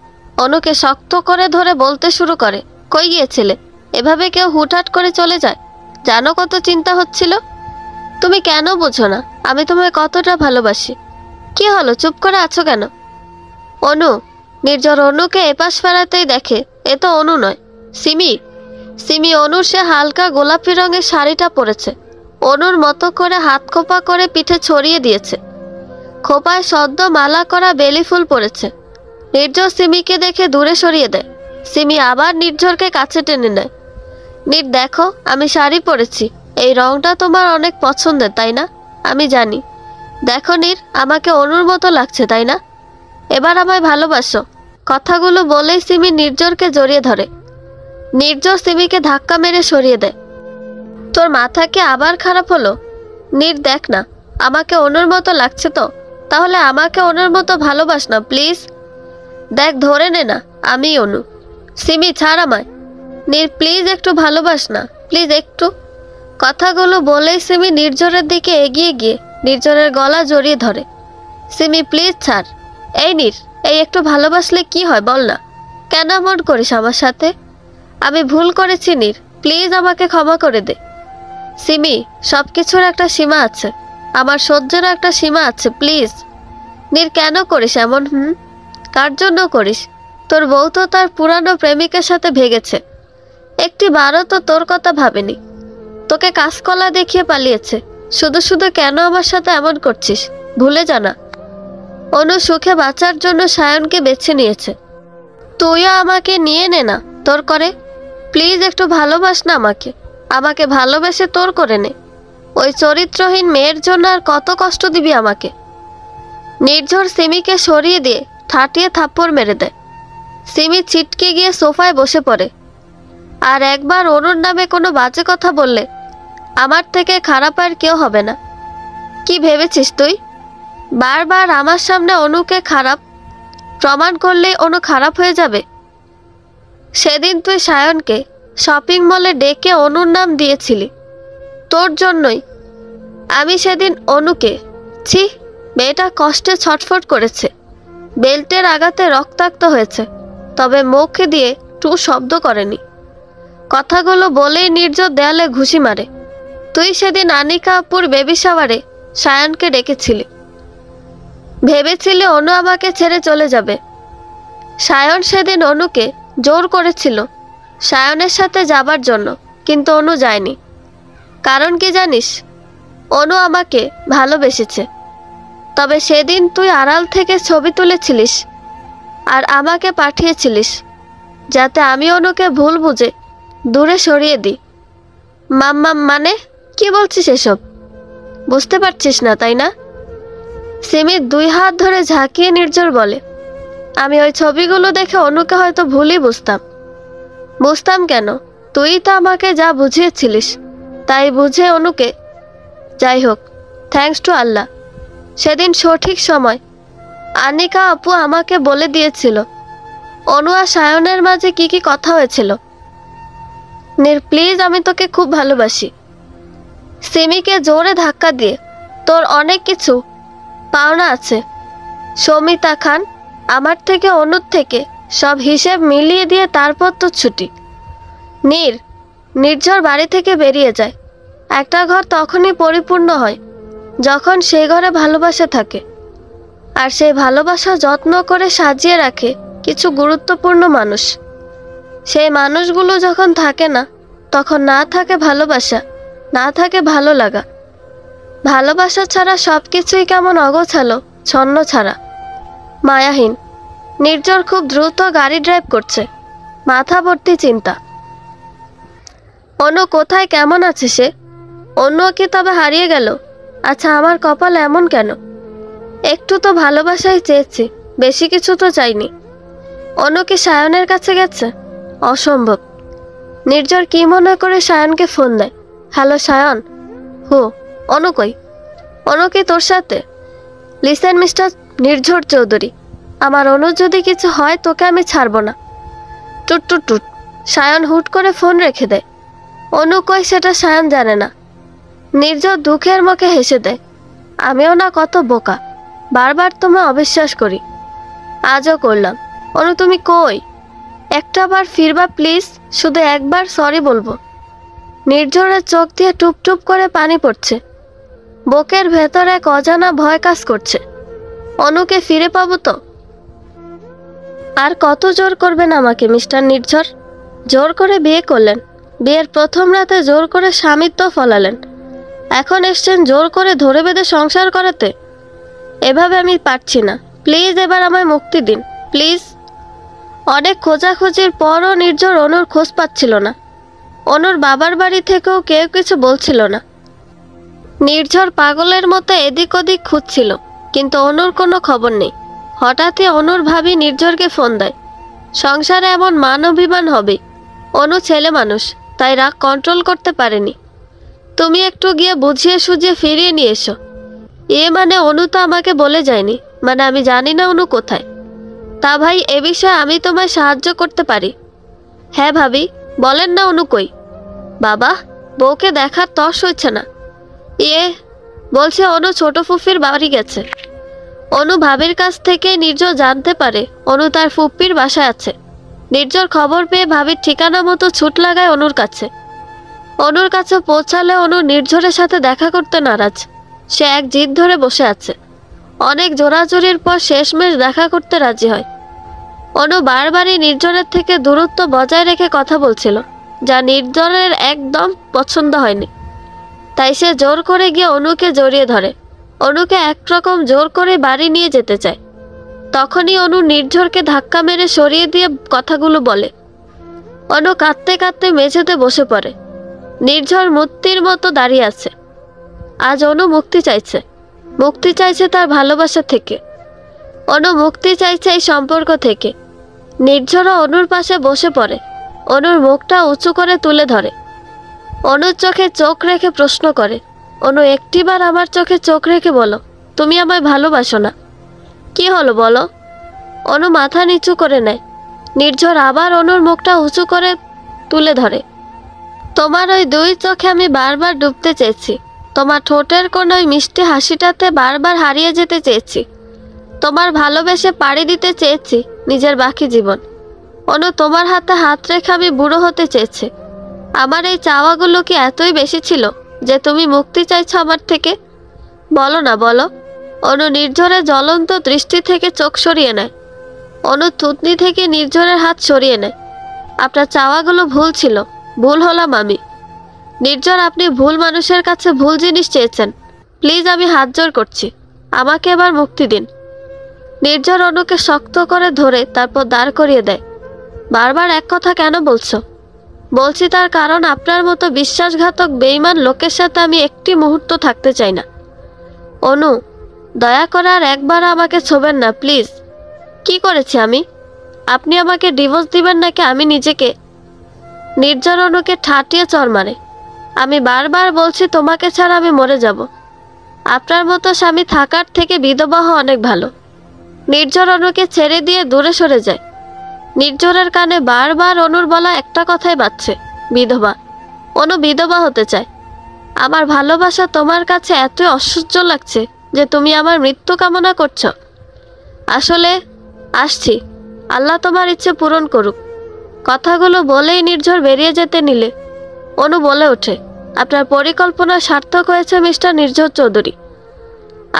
অনুকে শক্ত করে ধরে বলতে শুরু করে, কই গিয়েছিলে? এভাবে কেউ হুটহাট করে চলে যায়? জানো কত চিন্তা হচ্ছিল? তুমি কেন বোঝো না আমি তোমায় কতটা ভালোবাসি? কি হলো, চুপ করে আছো কেন? অনু। নির্ঝর অনুকে এপাশ ফেরাতেই দেখে এ তো অনু নয়, সিমি। সিমি অনুর সে হালকা গোলাপি রঙের শাড়িটা পরেছে, অনুর মতো করে হাত খোপা করে পিঠে ছড়িয়ে দিয়েছে, খোপায় সদ্য মালা করা বেলি ফুল পড়েছে। নির্ঝর সিমিকে দেখে দূরে সরিয়ে দেয়। সিমি আবার নির্ঝরকে কাছে টেনে নেয়। নির, দেখো আমি শাড়ি পরেছি, এই রংটা তোমার অনেক পছন্দের তাই না? আমি জানি। দেখো নির, আমাকে অনুর মতো লাগছে তাই না? এবার আমায় ভালোবাসো। কথাগুলো বলেই সিমি নির্ঝরকে জড়িয়ে ধরে। নির্ঝর সিমিকে ধাক্কা মেরে সরিয়ে দেয়। তোর মাথা কি আবার খারাপ হলো? নির, দেখ না, আমাকে অনুর মতো লাগছে তো, তাহলে আমাকে অনুর মতো ভালোবাস না প্লিজ। দেখ, ধরে নে না, আমি অনু। সিমি, ছাড় আমায়। নির, প্লিজ একটু ভালোবাস না, প্লিজ একটু। কথাগুলো বলেই সিমি নির্ঝরের দিকে এগিয়ে গিয়ে নির্ঝরের গলা জড়িয়ে ধরে। সিমি, প্লিজ ছাড়। এই নির, এই একটু ভালোবাসলে কি হয় বল না? কেন এমন করিস আমার সাথে? আমি ভুল করেছি নির, প্লিজ আমাকে ক্ষমা করে দে। সিমি, সব কিছুর একটা সীমা আছে, আমার সহ্যেরও একটা সীমা আছে, প্লিজ। নির, কেন করিস এমন? কার জন্য করিস? তোর বউ তো তার পুরানো প্রেমিকের সাথে ভেগেছে, একটি বারও তো তোর কথা ভাবেনি, তোকে কাঁচকলা দেখিয়ে পালিয়েছে। শুধু শুধু কেন আমার সাথে এমন করছিস? ভুলে জানা, অনু সুখে বাঁচার জন্য সায়নকে বেছে নিয়েছে। তুইও আমাকে নিয়ে নে না তোর করে। প্লিজ একটু ভালোবাস না আমাকে, আমাকে ভালোবেসে তোর করে নে। ওই চরিত্রহীন মেয়ের জন্য আর কত কষ্ট দিবি আমাকে? নির্ঝর সিমিকে সরিয়ে দিয়ে ঠাটিয়ে থাপ্পড় মেরে দেয়। সিমি ছিটকে গিয়ে সোফায় বসে পড়ে। আর একবার অনুর নামে কোনো বাজে কথা বললে আমার থেকে খারাপ আর কেউ হবে না। কি ভেবেছিস তুই? বারবার আমার সামনে অনুকে খারাপ প্রমাণ করলেই অনু খারাপ হয়ে যাবে? সেদিন তুই সায়নকে শপিং মলে ডেকে অনুর নাম দিয়েছিলি, তোর জন্যই। আমি সেদিন অনুকে, ছি, মেয়েটা কষ্টে ছটফট করেছে, বেল্টের আঘাতে রক্তাক্ত হয়েছে, তবে মুখ দিয়ে টু শব্দ করেনি। কথাগুলো বলেই নির্ঝর দেয়ালে ঘুষি মারে। তুই সেদিন আনিকা আপুর বেবি শাওয়ারে সায়নকে ডেকেছিলি, ভেবেছিলি অনু আমাকে ছেড়ে চলে যাবে। সায়ন সেদিন অনুকে জোর করেছিল সায়নের সাথে যাবার জন্য, কিন্তু অনু যায়নি। কারণ কি জানিস? অনু আমাকে ভালোবেসেছে। তবে সেদিন তুই আড়াল থেকে ছবি তুলেছিলিস আর আমাকে পাঠিয়েছিলিস, যাতে আমি অনুকে ভুল বুঝে দূরে সরিয়ে দিই। মানে কি বলছিস এসব? বুঝতে পারছিস না তাই না? সিমির দুই হাত ধরে ঝাঁকিয়ে নির্ঝর বলে, আমি ওই ছবিগুলো দেখে অনুকে হয়তো ভুলই বুঝতাম কেন? তুই তো আমাকে যা বুঝিয়েছিলিস তাই বুঝে অনুকে। যাই হোক, থ্যাঙ্কস টু আল্লাহ, সেদিন সঠিক সময় আনিকা আপু আমাকে বলে দিয়েছিল অনু আর সায়নের মাঝে কি কি কথা হয়েছিল। নির, প্লিজ, আমি তোকে খুব ভালোবাসি। সিমিকে জোরে ধাক্কা দিয়ে, তোর অনেক কিছু পাওনা আছে সমিতা খান, আমার থেকে অনুর থেকে সব হিসেব মিলিয়ে দিয়ে তারপর তো ছুটি। নির্ঝর বাড়ি থেকে বেরিয়ে যায়। একটা ঘর তখনই পরিপূর্ণ হয় যখন সেই ঘরে ভালোবাসা থাকে, আর সেই ভালোবাসা যত্ন করে সাজিয়ে রাখে কিছু গুরুত্বপূর্ণ মানুষ। সেই মানুষগুলো যখন থাকে না, তখন না থাকে ভালোবাসা, না থাকে ভালো লাগা। ভালোবাসা ছাড়া সব কিছুই কেমন অগোছালো, ছন্ন ছাড়া, মায়াহীন। নির্ঝর খুব দ্রুত গাড়ি ড্রাইভ করছে, মাথা ভর্তি চিন্তা। অনু কোথায়, কেমন আছে সে? অন্য কি তবে হারিয়ে গেল? আচ্ছা, আমার কপাল এমন কেন? একটু তো ভালোবাসাই চেয়েছি, বেশি কিছু তো চাইনি। অনু কি সায়নের কাছে গেছে? অসম্ভব। নির্ঝর কি মনে করে সায়নকে ফোন দেয়। হ্যালো সায়ন। হো, অনু কই? অনু কি তোর সাথে? লিসেন মিস্টার নির্ঝর চৌধুরী, আমার অনুর যদি কিছু হয় তোকে আমি ছাড়ব না। টুট টুট টুট। সায়ন হুট করে ফোন রেখে দেয়। অনু কই সেটা সায়ন জানে না। নির্ঝর দুঃখের মুখে হেসে দেয়। আমিও না কত বোকা, বারবার তোমায় অবিশ্বাস করি, আজও করলাম। অনু তুমি কই? একটা বার ফিরবা প্লিজ, শুধু একবার সরি বলবো। নির্ঝরের চোখ দিয়ে টুপ টুপ করে পানি পড়ছে। বুকের ভেতরে এক অজানা ভয় কাজ করছে। অনুকে ফিরে পাবো তো? আর কত জোর করবেন আমাকে মিস্টার নির্ঝর? জোর করে বিয়ে করলেন, বিয়ের প্রথম রাতে জোর করে স্বামিত্ব ফলালেন, এখন এসছেন জোর করে ধরে বেঁধে সংসার করাতে? এভাবে আমি পারছি না, প্লিজ এবার আমায় মুক্তি দিন প্লিজ। অনেক খোঁজাখুঁজির পরও নির্ঝর অনুর খোঁজ পাচ্ছিল না। অনুর বাবার বাড়ি থেকেও কেউ কিছু বলছিল না। নির্ঝর পাগলের মতো এদিক ওদিক খুঁজছিল, কিন্তু অনুর কোনো খবর নেই। হঠাৎই অনুর ভাবি নির্ঝরকে ফোন দেয়। সংসারে এমন মান অভিমান হবে। অনু ছেলে মানুষ, তাই রাগ কন্ট্রোল করতে পারেনি। তুমি একটু গিয়ে বুঝিয়ে সুঝিয়ে ফিরিয়ে নিয়ে এসো। মানে অনু তো আমাকে বলে যায়নি, মানে আমি জানি না অনু কোথায়। তা ভাই, এ বিষয়ে আমি তোমায় সাহায্য করতে পারি। হ্যাঁ ভাবি, বলেন না অনু কই? বাবা, বউকে দেখার তর সইছে না। বলছে অনু ছোট ফুফির বাড়ি গেছে। অনু ভাবির কাছ থেকে নির্ঝর জানতে পারে অনু তার ফুপ্পির বাসায় আছে। নির্ঝর খবর পেয়ে ভাবির ঠিকানা মতো ছুট লাগায় অনুর কাছে। অনুর কাছে পৌঁছালে অনু নির্ঝরের সাথে দেখা করতে নারাজ। সে এক জিদ ধরে বসে আছে। অনেক জোরাজুরির পর শেষমেশ দেখা করতে রাজি হয়। অনু বারবারই নির্ঝরের থেকে দূরত্ব বজায় রেখে কথা বলছিল, যা নির্ঝরের একদম পছন্দ হয়নি। তাই সে জোর করে গিয়ে অনুকে জড়িয়ে ধরে। অনুকে একরকম জোর করে বাড়ি নিয়ে যেতে চায়। তখনই অনু নির্ঝরকে ধাক্কা মেরে সরিয়ে দিয়ে কথাগুলো বলে। অনু কাঁদতে কাঁদতে মেঝেতে বসে পড়ে। নির্ঝর মূর্তির মতো দাঁড়িয়ে আছে। আজ অনু মুক্তি চাইছে, মুক্তি চাইছে তার ভালোবাসা থেকে। অনু মুক্তি চাইছে এই সম্পর্ক থেকে। নির্ঝরও অনুর পাশে বসে পড়ে। অনুর মুখটা উঁচু করে তুলে ধরে। অনুর চোখে চোখ রেখে প্রশ্ন করে, অনু একটিবার আমার চোখে চোখ রেখে বলো, তুমি আমায় ভালোবাসো না? কি হলো বলো? অনু মাথা নিচু করে নেয়। নির্ঝর আবার অনুর মুখটা উঁচু করে তুলে ধরে। তোমার ওই দুই চোখে আমি বারবার ডুবতে চেয়েছি। তোমার ঠোঁটের কোন ওই মিষ্টি হাসিটাতে বারবার হারিয়ে যেতে চেয়েছি। তোমার ভালোবেসে পাড়ি দিতে চেয়েছি নিজের বাকি জীবন। অনু, তোমার হাতে হাত রেখে আমি বুড়ো হতে চেয়েছি। আমার এই চাওয়াগুলো কি এতই বেশি ছিল যে তুমি মুক্তি চাইছো আমার থেকে? বলো না, বলো। অনু নির্ঝরের জ্বলন্ত দৃষ্টি থেকে চোখ সরিয়ে নেয়। অনু থুতনি থেকে নির্ঝরের হাত সরিয়ে নেয়। আপনার চাওয়াগুলো ভুল ছিল, ভুল হলাম আমি। নির্ঝর, আপনি ভুল মানুষের কাছে ভুল জিনিস চেয়েছেন। প্লিজ, আমি হাত জোড় করছি, আমাকে এবার মুক্তি দিন। নির্ঝর অনুকে শক্ত করে ধরে তারপর দাঁড় করিয়ে দেয়। বারবার এক কথা কেন বলছো? বলছি তার কারণ আপনার মতো বিশ্বাসঘাতক বেঈমান লোকের সাথে আমি একটি মুহূর্ত থাকতে চাই না। অনু, দয়া করে আর একবার আমাকে ছোবেন না প্লিজ। কি করেছি আমি? আপনি আমাকে ডিভোর্স দিবেন নাকি আমি নিজেকে? নির্ঝর অনুকে ঠাটিয়ে চড় মারে। আমি বারবার বলছি তোমাকে ছাড়া আমি মরে যাব। আপনার মতো স্বামী থাকার থেকে বিধবা হওয়া অনেক ভালো। নির্ঝর অনুকে ছেড়ে দিয়ে দূরে সরে যায়। নির্ঝরের কানে বারবার অনুর বলা একটা কথাই বাজছে, বিধবা। অনু বিধবা হতে চায়। আমার ভালোবাসা তোমার কাছে এতই অসহ্য লাগছে যে তুমি আমার মৃত্যু কামনা করছো। আসলে আসছি, আল্লাহ তোমার ইচ্ছে পূরণ করুক। কথাগুলো বলেই নির্ঝর বেরিয়ে যেতে নিলে অনু বলে ওঠে, আপনার পরিকল্পনা সার্থক হয়েছে মিস্টার নির্ঝর চৌধুরী।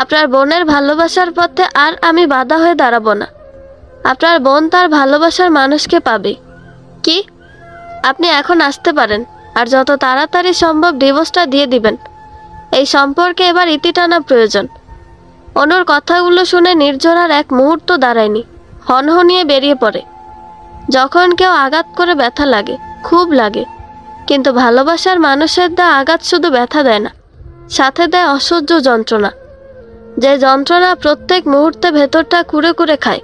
আপনার বোনের ভালোবাসার পথে আর আমি বাধা হয়ে দাঁড়াবো না। আপনার বোন তার ভালোবাসার মানুষকে পাবে। কি? আপনি এখন আসতে পারেন, আর যত তাড়াতাড়ি সম্ভব ডিভোর্সটা দিয়ে দিবেন। এই সম্পর্কে এবার ইতি টানা প্রয়োজন। অনুর কথাগুলো শুনে নির্ঝর আর এক মুহূর্ত দাঁড়ায়নি, হনহনিয়ে বেরিয়ে পড়ে। যখন কেউ আঘাত করে ব্যথা লাগে, খুব লাগে, কিন্তু ভালোবাসার মানুষের দেওয়া আঘাত শুধু ব্যথা দেয় না, সাথে দেয় অসহ্য যন্ত্রণা, যে যন্ত্রণা প্রত্যেক মুহূর্তে ভেতরটা কুড়ে কুড়ে খায়।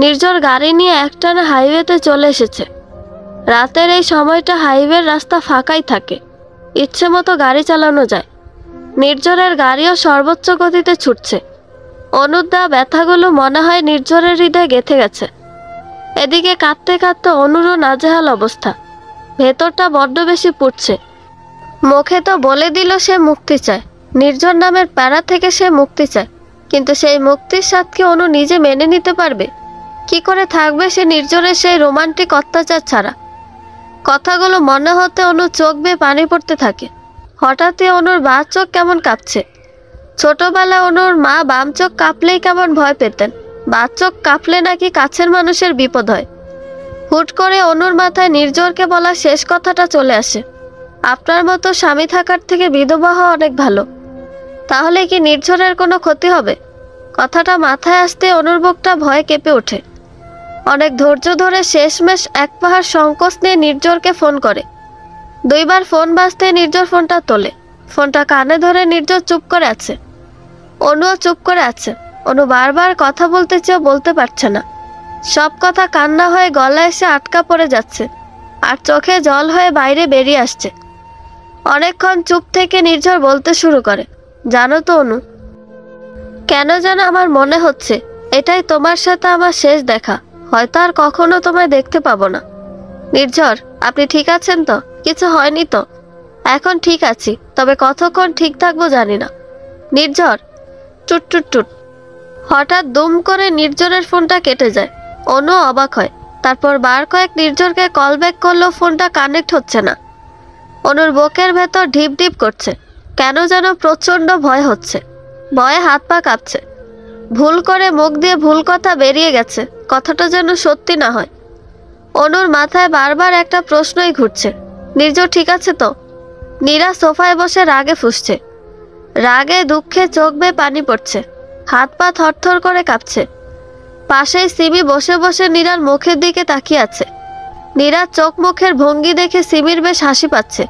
নির্ঝর গাড়ি নিয়ে একটানা হাইওয়েতে চলে এসেছে। রাতের এই সময়টা হাইওয়ের রাস্তা ফাঁকাই থাকে, ইচ্ছে মতো গাড়ি চালানো যায়। নির্ঝরের গাড়িও সর্বোচ্চ গতিতে ছুটছে। অনুর দেওয়া ব্যথাগুলো মনে হয় নির্ঝরের হৃদয়ে গেঁথে গেছে। এদিকে কাঁদতে কাঁদতে অনুরও নাজেহাল অবস্থা, ভেতরটা বড্ড বেশি পুড়ছে। মুখে তো বলে দিল সে মুক্তি চায়, নির্ঝর নামের প্যারা থেকে সে মুক্তি চায়, কিন্তু সেই মুক্তির স্বাদ কি অনু নিজে মেনে নিতে পারবে? কি করে থাকবে সে নির্জনের সেই রোমান্টিক অত্যাচার ছাড়া? কথাগুলো মনে হতে অনুর চোখ বেয়ে পানি পড়তে থাকে। হঠাৎই অনুর বাঁ চোখ কেমন কাঁপছে। ছোটবেলায় অনুর মা বাম চোখ কাঁপলেই কেমন ভয় পেতেন, বাঁ চোখ কাঁপলে নাকি কাছের মানুষের বিপদ হয়। হুট করে অনুর মাথায় নির্জরকে বলা শেষ কথাটা চলে আসে, আপনার মতো স্বামী থাকার থেকে বিধবা হওয়া অনেক ভালো। তাহলে কি নির্ঝরের কোনো ক্ষতি হবে? কথাটা মাথায় আসতে অনুর বুকটা ভয়ে কেঁপে ওঠে। অনেক ধৈর্য ধরে শেষমেশ এক পাহাড় সংকোচ নিয়ে নির্জরকে ফোন করে। 2 বার ফোন বাজতে নির্জর ফোনটা তোলে। ফোনটা কানে ধরে নির্জর চুপ করে আছে। অনুও চুপ করে আছে। অনু বারবার কথা বলতে চেয়েও বলতে পারছে না। সব কথা কান্না হয়ে গলায় এসে আটকা পড়ে যাচ্ছে, আর চোখে জল হয়ে বাইরে বেরিয়ে আসছে। অনেকক্ষণ চুপ থেকে নির্ঝর বলতে শুরু করে, জানো তো অনু, কেন যেন আমার মনে হচ্ছে এটাই তোমার সাথে আমার শেষ দেখা, হয়তো আর কখনো তোমায় দেখতে পাবো না। নির্ঝর, আপনি ঠিক আছেন তো? কিছু হয়নি তো? এখন ঠিক আছি, তবে কতক্ষণ ঠিক থাকবো জানি না। নির্ঝর, টুট টুট টুট। হঠাৎ দুম করে নির্জরের ফোনটা কেটে যায়। অনু অবাক হয়। তারপর বার কয়েক নির্জরকে কল ব্যাক করলেও ফোনটা কানেক্ট হচ্ছে না। অনুর বুকের ভেতর ঢিপ ঢিপ করছে, কেন যেন প্রচণ্ড ভয় হচ্ছে। ভয়ে হাত পা কাঁপছে। ভুল করে মুখ দিয়ে ভুল কথা বেরিয়ে গেছে, কথাটা যেন সত্যি না হয়। অনুর মাথায় বারবার একটা প্রশ্নই ঘুরছে, নির্জর ঠিক আছে তো? নীরা সোফায় বসে রাগে ফুঁসছে। রাগে দুঃখে চোখ বেয়ে পানি পড়ছে, হাত পা থরথর করে কাঁপছে। পাশেই সিমি বসে বসে নীরার মুখের দিকে তাকিয়ে আছে। নীরার চোখ মুখের ভঙ্গি দেখে সিমির বেশ হাসি পাচ্ছে।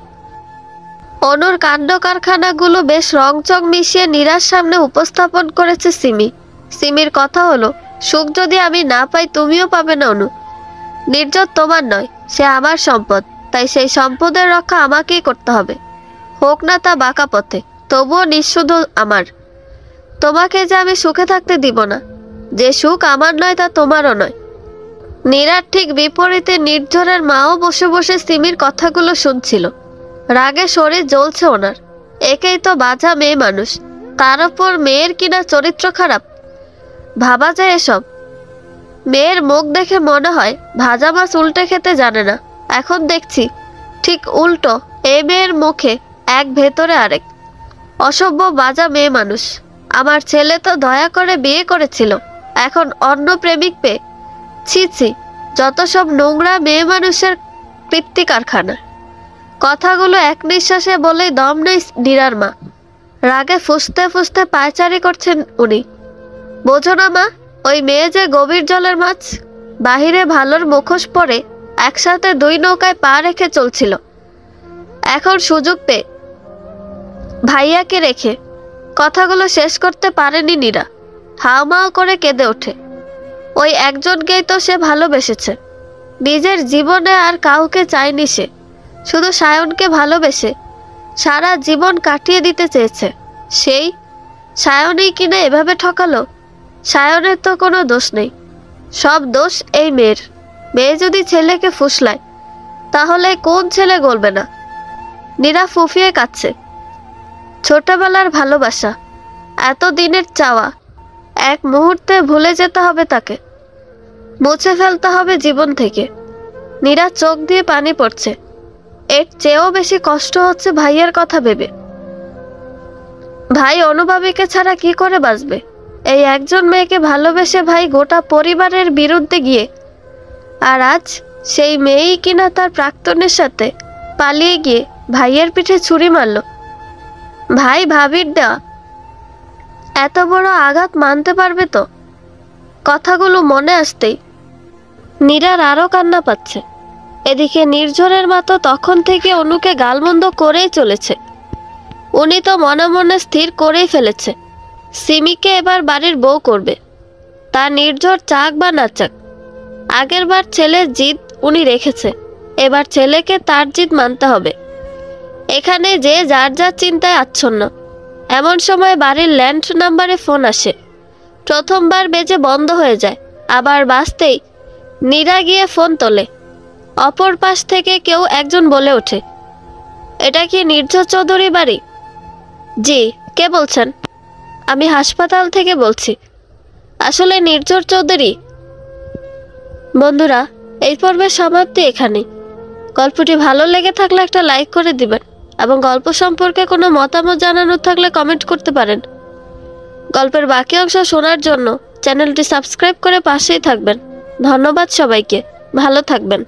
অনুর কাণ্ড কারখানাগুলো বেশ রংচং মিশিয়ে নীরার সামনে উপস্থাপন করেছে সিমি। সিমির কথা হলো, সুখ যদি আমি না পাই তুমিও পাবে না অনু। নির্জর তোমার নয়, সে আমার সম্পদ, তাই সেই সম্পদের রক্ষা আমাকেই করতে হবে, হোক না তা বাঁকা পথে, তবুও নিঃশুদ্ধ আমার। তোমাকে যে আমি সুখে থাকতে দিব না। যে সুখ আমার নয় তা তোমারও নয়। নীরার ঠিক বিপরীতে নির্ঝরের মাও বসে বসে সিমির কথাগুলো শুনছিল। রাগে শরীর জ্বলছে ওনার। একেই তো বাজা মেয়ে মানুষ, তার উপর মেয়ের কিনা চরিত্র খারাপ। ভাবা যায় এসব? মেয়ের মুখ দেখে মনে হয় ভাজা মাছ উল্টে খেতে জানে না। এখন দেখছি ঠিক উল্টো, এ মেয়ের মুখে এক ভেতরে আরেক। অসভ্য বাজা মেয়ে মানুষ। আমার ছেলে তো দয়া করে বিয়ে করেছিল, এখন অন্য প্রেমিক পেয়ে। ছি ছি, যত সব নোংরা মেয়ে মানুষের কৃত্তি কারখানা। কথাগুলো এক নিঃশ্বাসে বলেই দম নেই নীরার মা। রাগে ফুঁসতে ফুঁসতে পায়চারি করছেন উনি। বোঝো না মা, ওই মেয়ে যে গভীর জলের মাছ। বাহিরে ভালোর মুখোশ পরে একসাথে 2 নৌকায় পা রেখে চলছিল। এখন সুযোগ পেয়ে ভাইয়াকে রেখে। কথাগুলো শেষ করতে পারেনি নীরা। হাওমাও করে কেঁদে ওঠে। ওই একজনকেই তো সে ভালোবেসেছে। নিজের জীবনে আর কাউকে চায়নি সে। শুধু সায়নকে ভালোবেসে সারা জীবন কাটিয়ে দিতে চেয়েছে। সেই সায়নই কিনা এভাবে ঠকালো। সায়নের তো কোনো দোষ নেই, সব দোষ এই মেয়ের। মেয়ে যদি ছেলেকে ফুসলায়, তাহলে কোন ছেলে গলবে না? নীরা ফুফিয়ে কাঁদছে। ছোটবেলার ভালোবাসা, এত দিনের চাওয়া, এক মুহূর্তে ভুলে যেতে হবে তাকে, মুছে ফেলতে হবে জীবন থেকে। নীরা চোখ দিয়ে পানি পড়ছে। এর চেয়েও বেশি কষ্ট হচ্ছে ভাইয়ের কথা ভেবে। ভাই অনুভাবীকে ছাড়া কি করে বাঁচবে? এই একজন মেয়েকে ভালোবেসে ভাই গোটা পরিবারের বিরুদ্ধে গিয়ে, আর আজ সেই মেয়েই কিনা তার প্রাক্তনের সাথে পালিয়ে গিয়ে ভাইয়ের পিঠে ছুরি মারল। ভাই ভাবির দেওয়া এত বড় আঘাত মানতে পারবে তো? কথাগুলো মনে আসতেই নীরার আরো কান্না পাচ্ছে। এদিকে নির্ঝরের মা তো তখন থেকে অনুকে গালমন্দ করেই চলেছে। উনি তো মনে মনে স্থির করেই ফেলেছে সিমিকে এবার বাড়ির বউ করবে। তা নির্ঝর চাক বা না চাক। আগের বার ছেলের জিদ উনি রেখেছে, এবার ছেলেকে তার জিদ মানতে হবে। এখানে যে যার যার চিন্তায় আচ্ছন্ন। এমন সময় বাড়ির ল্যান্ড নাম্বারে ফোন আসে। প্রথমবার বেজে বন্ধ হয়ে যায়, আবার বাজতেই নীরা গিয়ে ফোন তোলে। অপর পাশ থেকে কেউ একজন বলে ওঠে, এটা কি নির্ঝর চৌধুরী বাড়ি? জি, কে বলছেন? আমি হাসপাতাল থেকে বলছি। আসলে নির্ঝর চৌধুরী? বন্ধুরা, এই পর্বের সমাপ্তি এখানেই। গল্পটি ভালো লেগে থাকলে একটা লাইক করে দিবেন এবং গল্প সম্পর্কে কোনো মতামত জানানোর থাকলে কমেন্ট করতে পারেন। গল্পের বাকি অংশ শোনার জন্য চ্যানেলটি সাবস্ক্রাইব করে পাশেই থাকবেন। ধন্যবাদ সবাইকে, ভালো থাকবেন।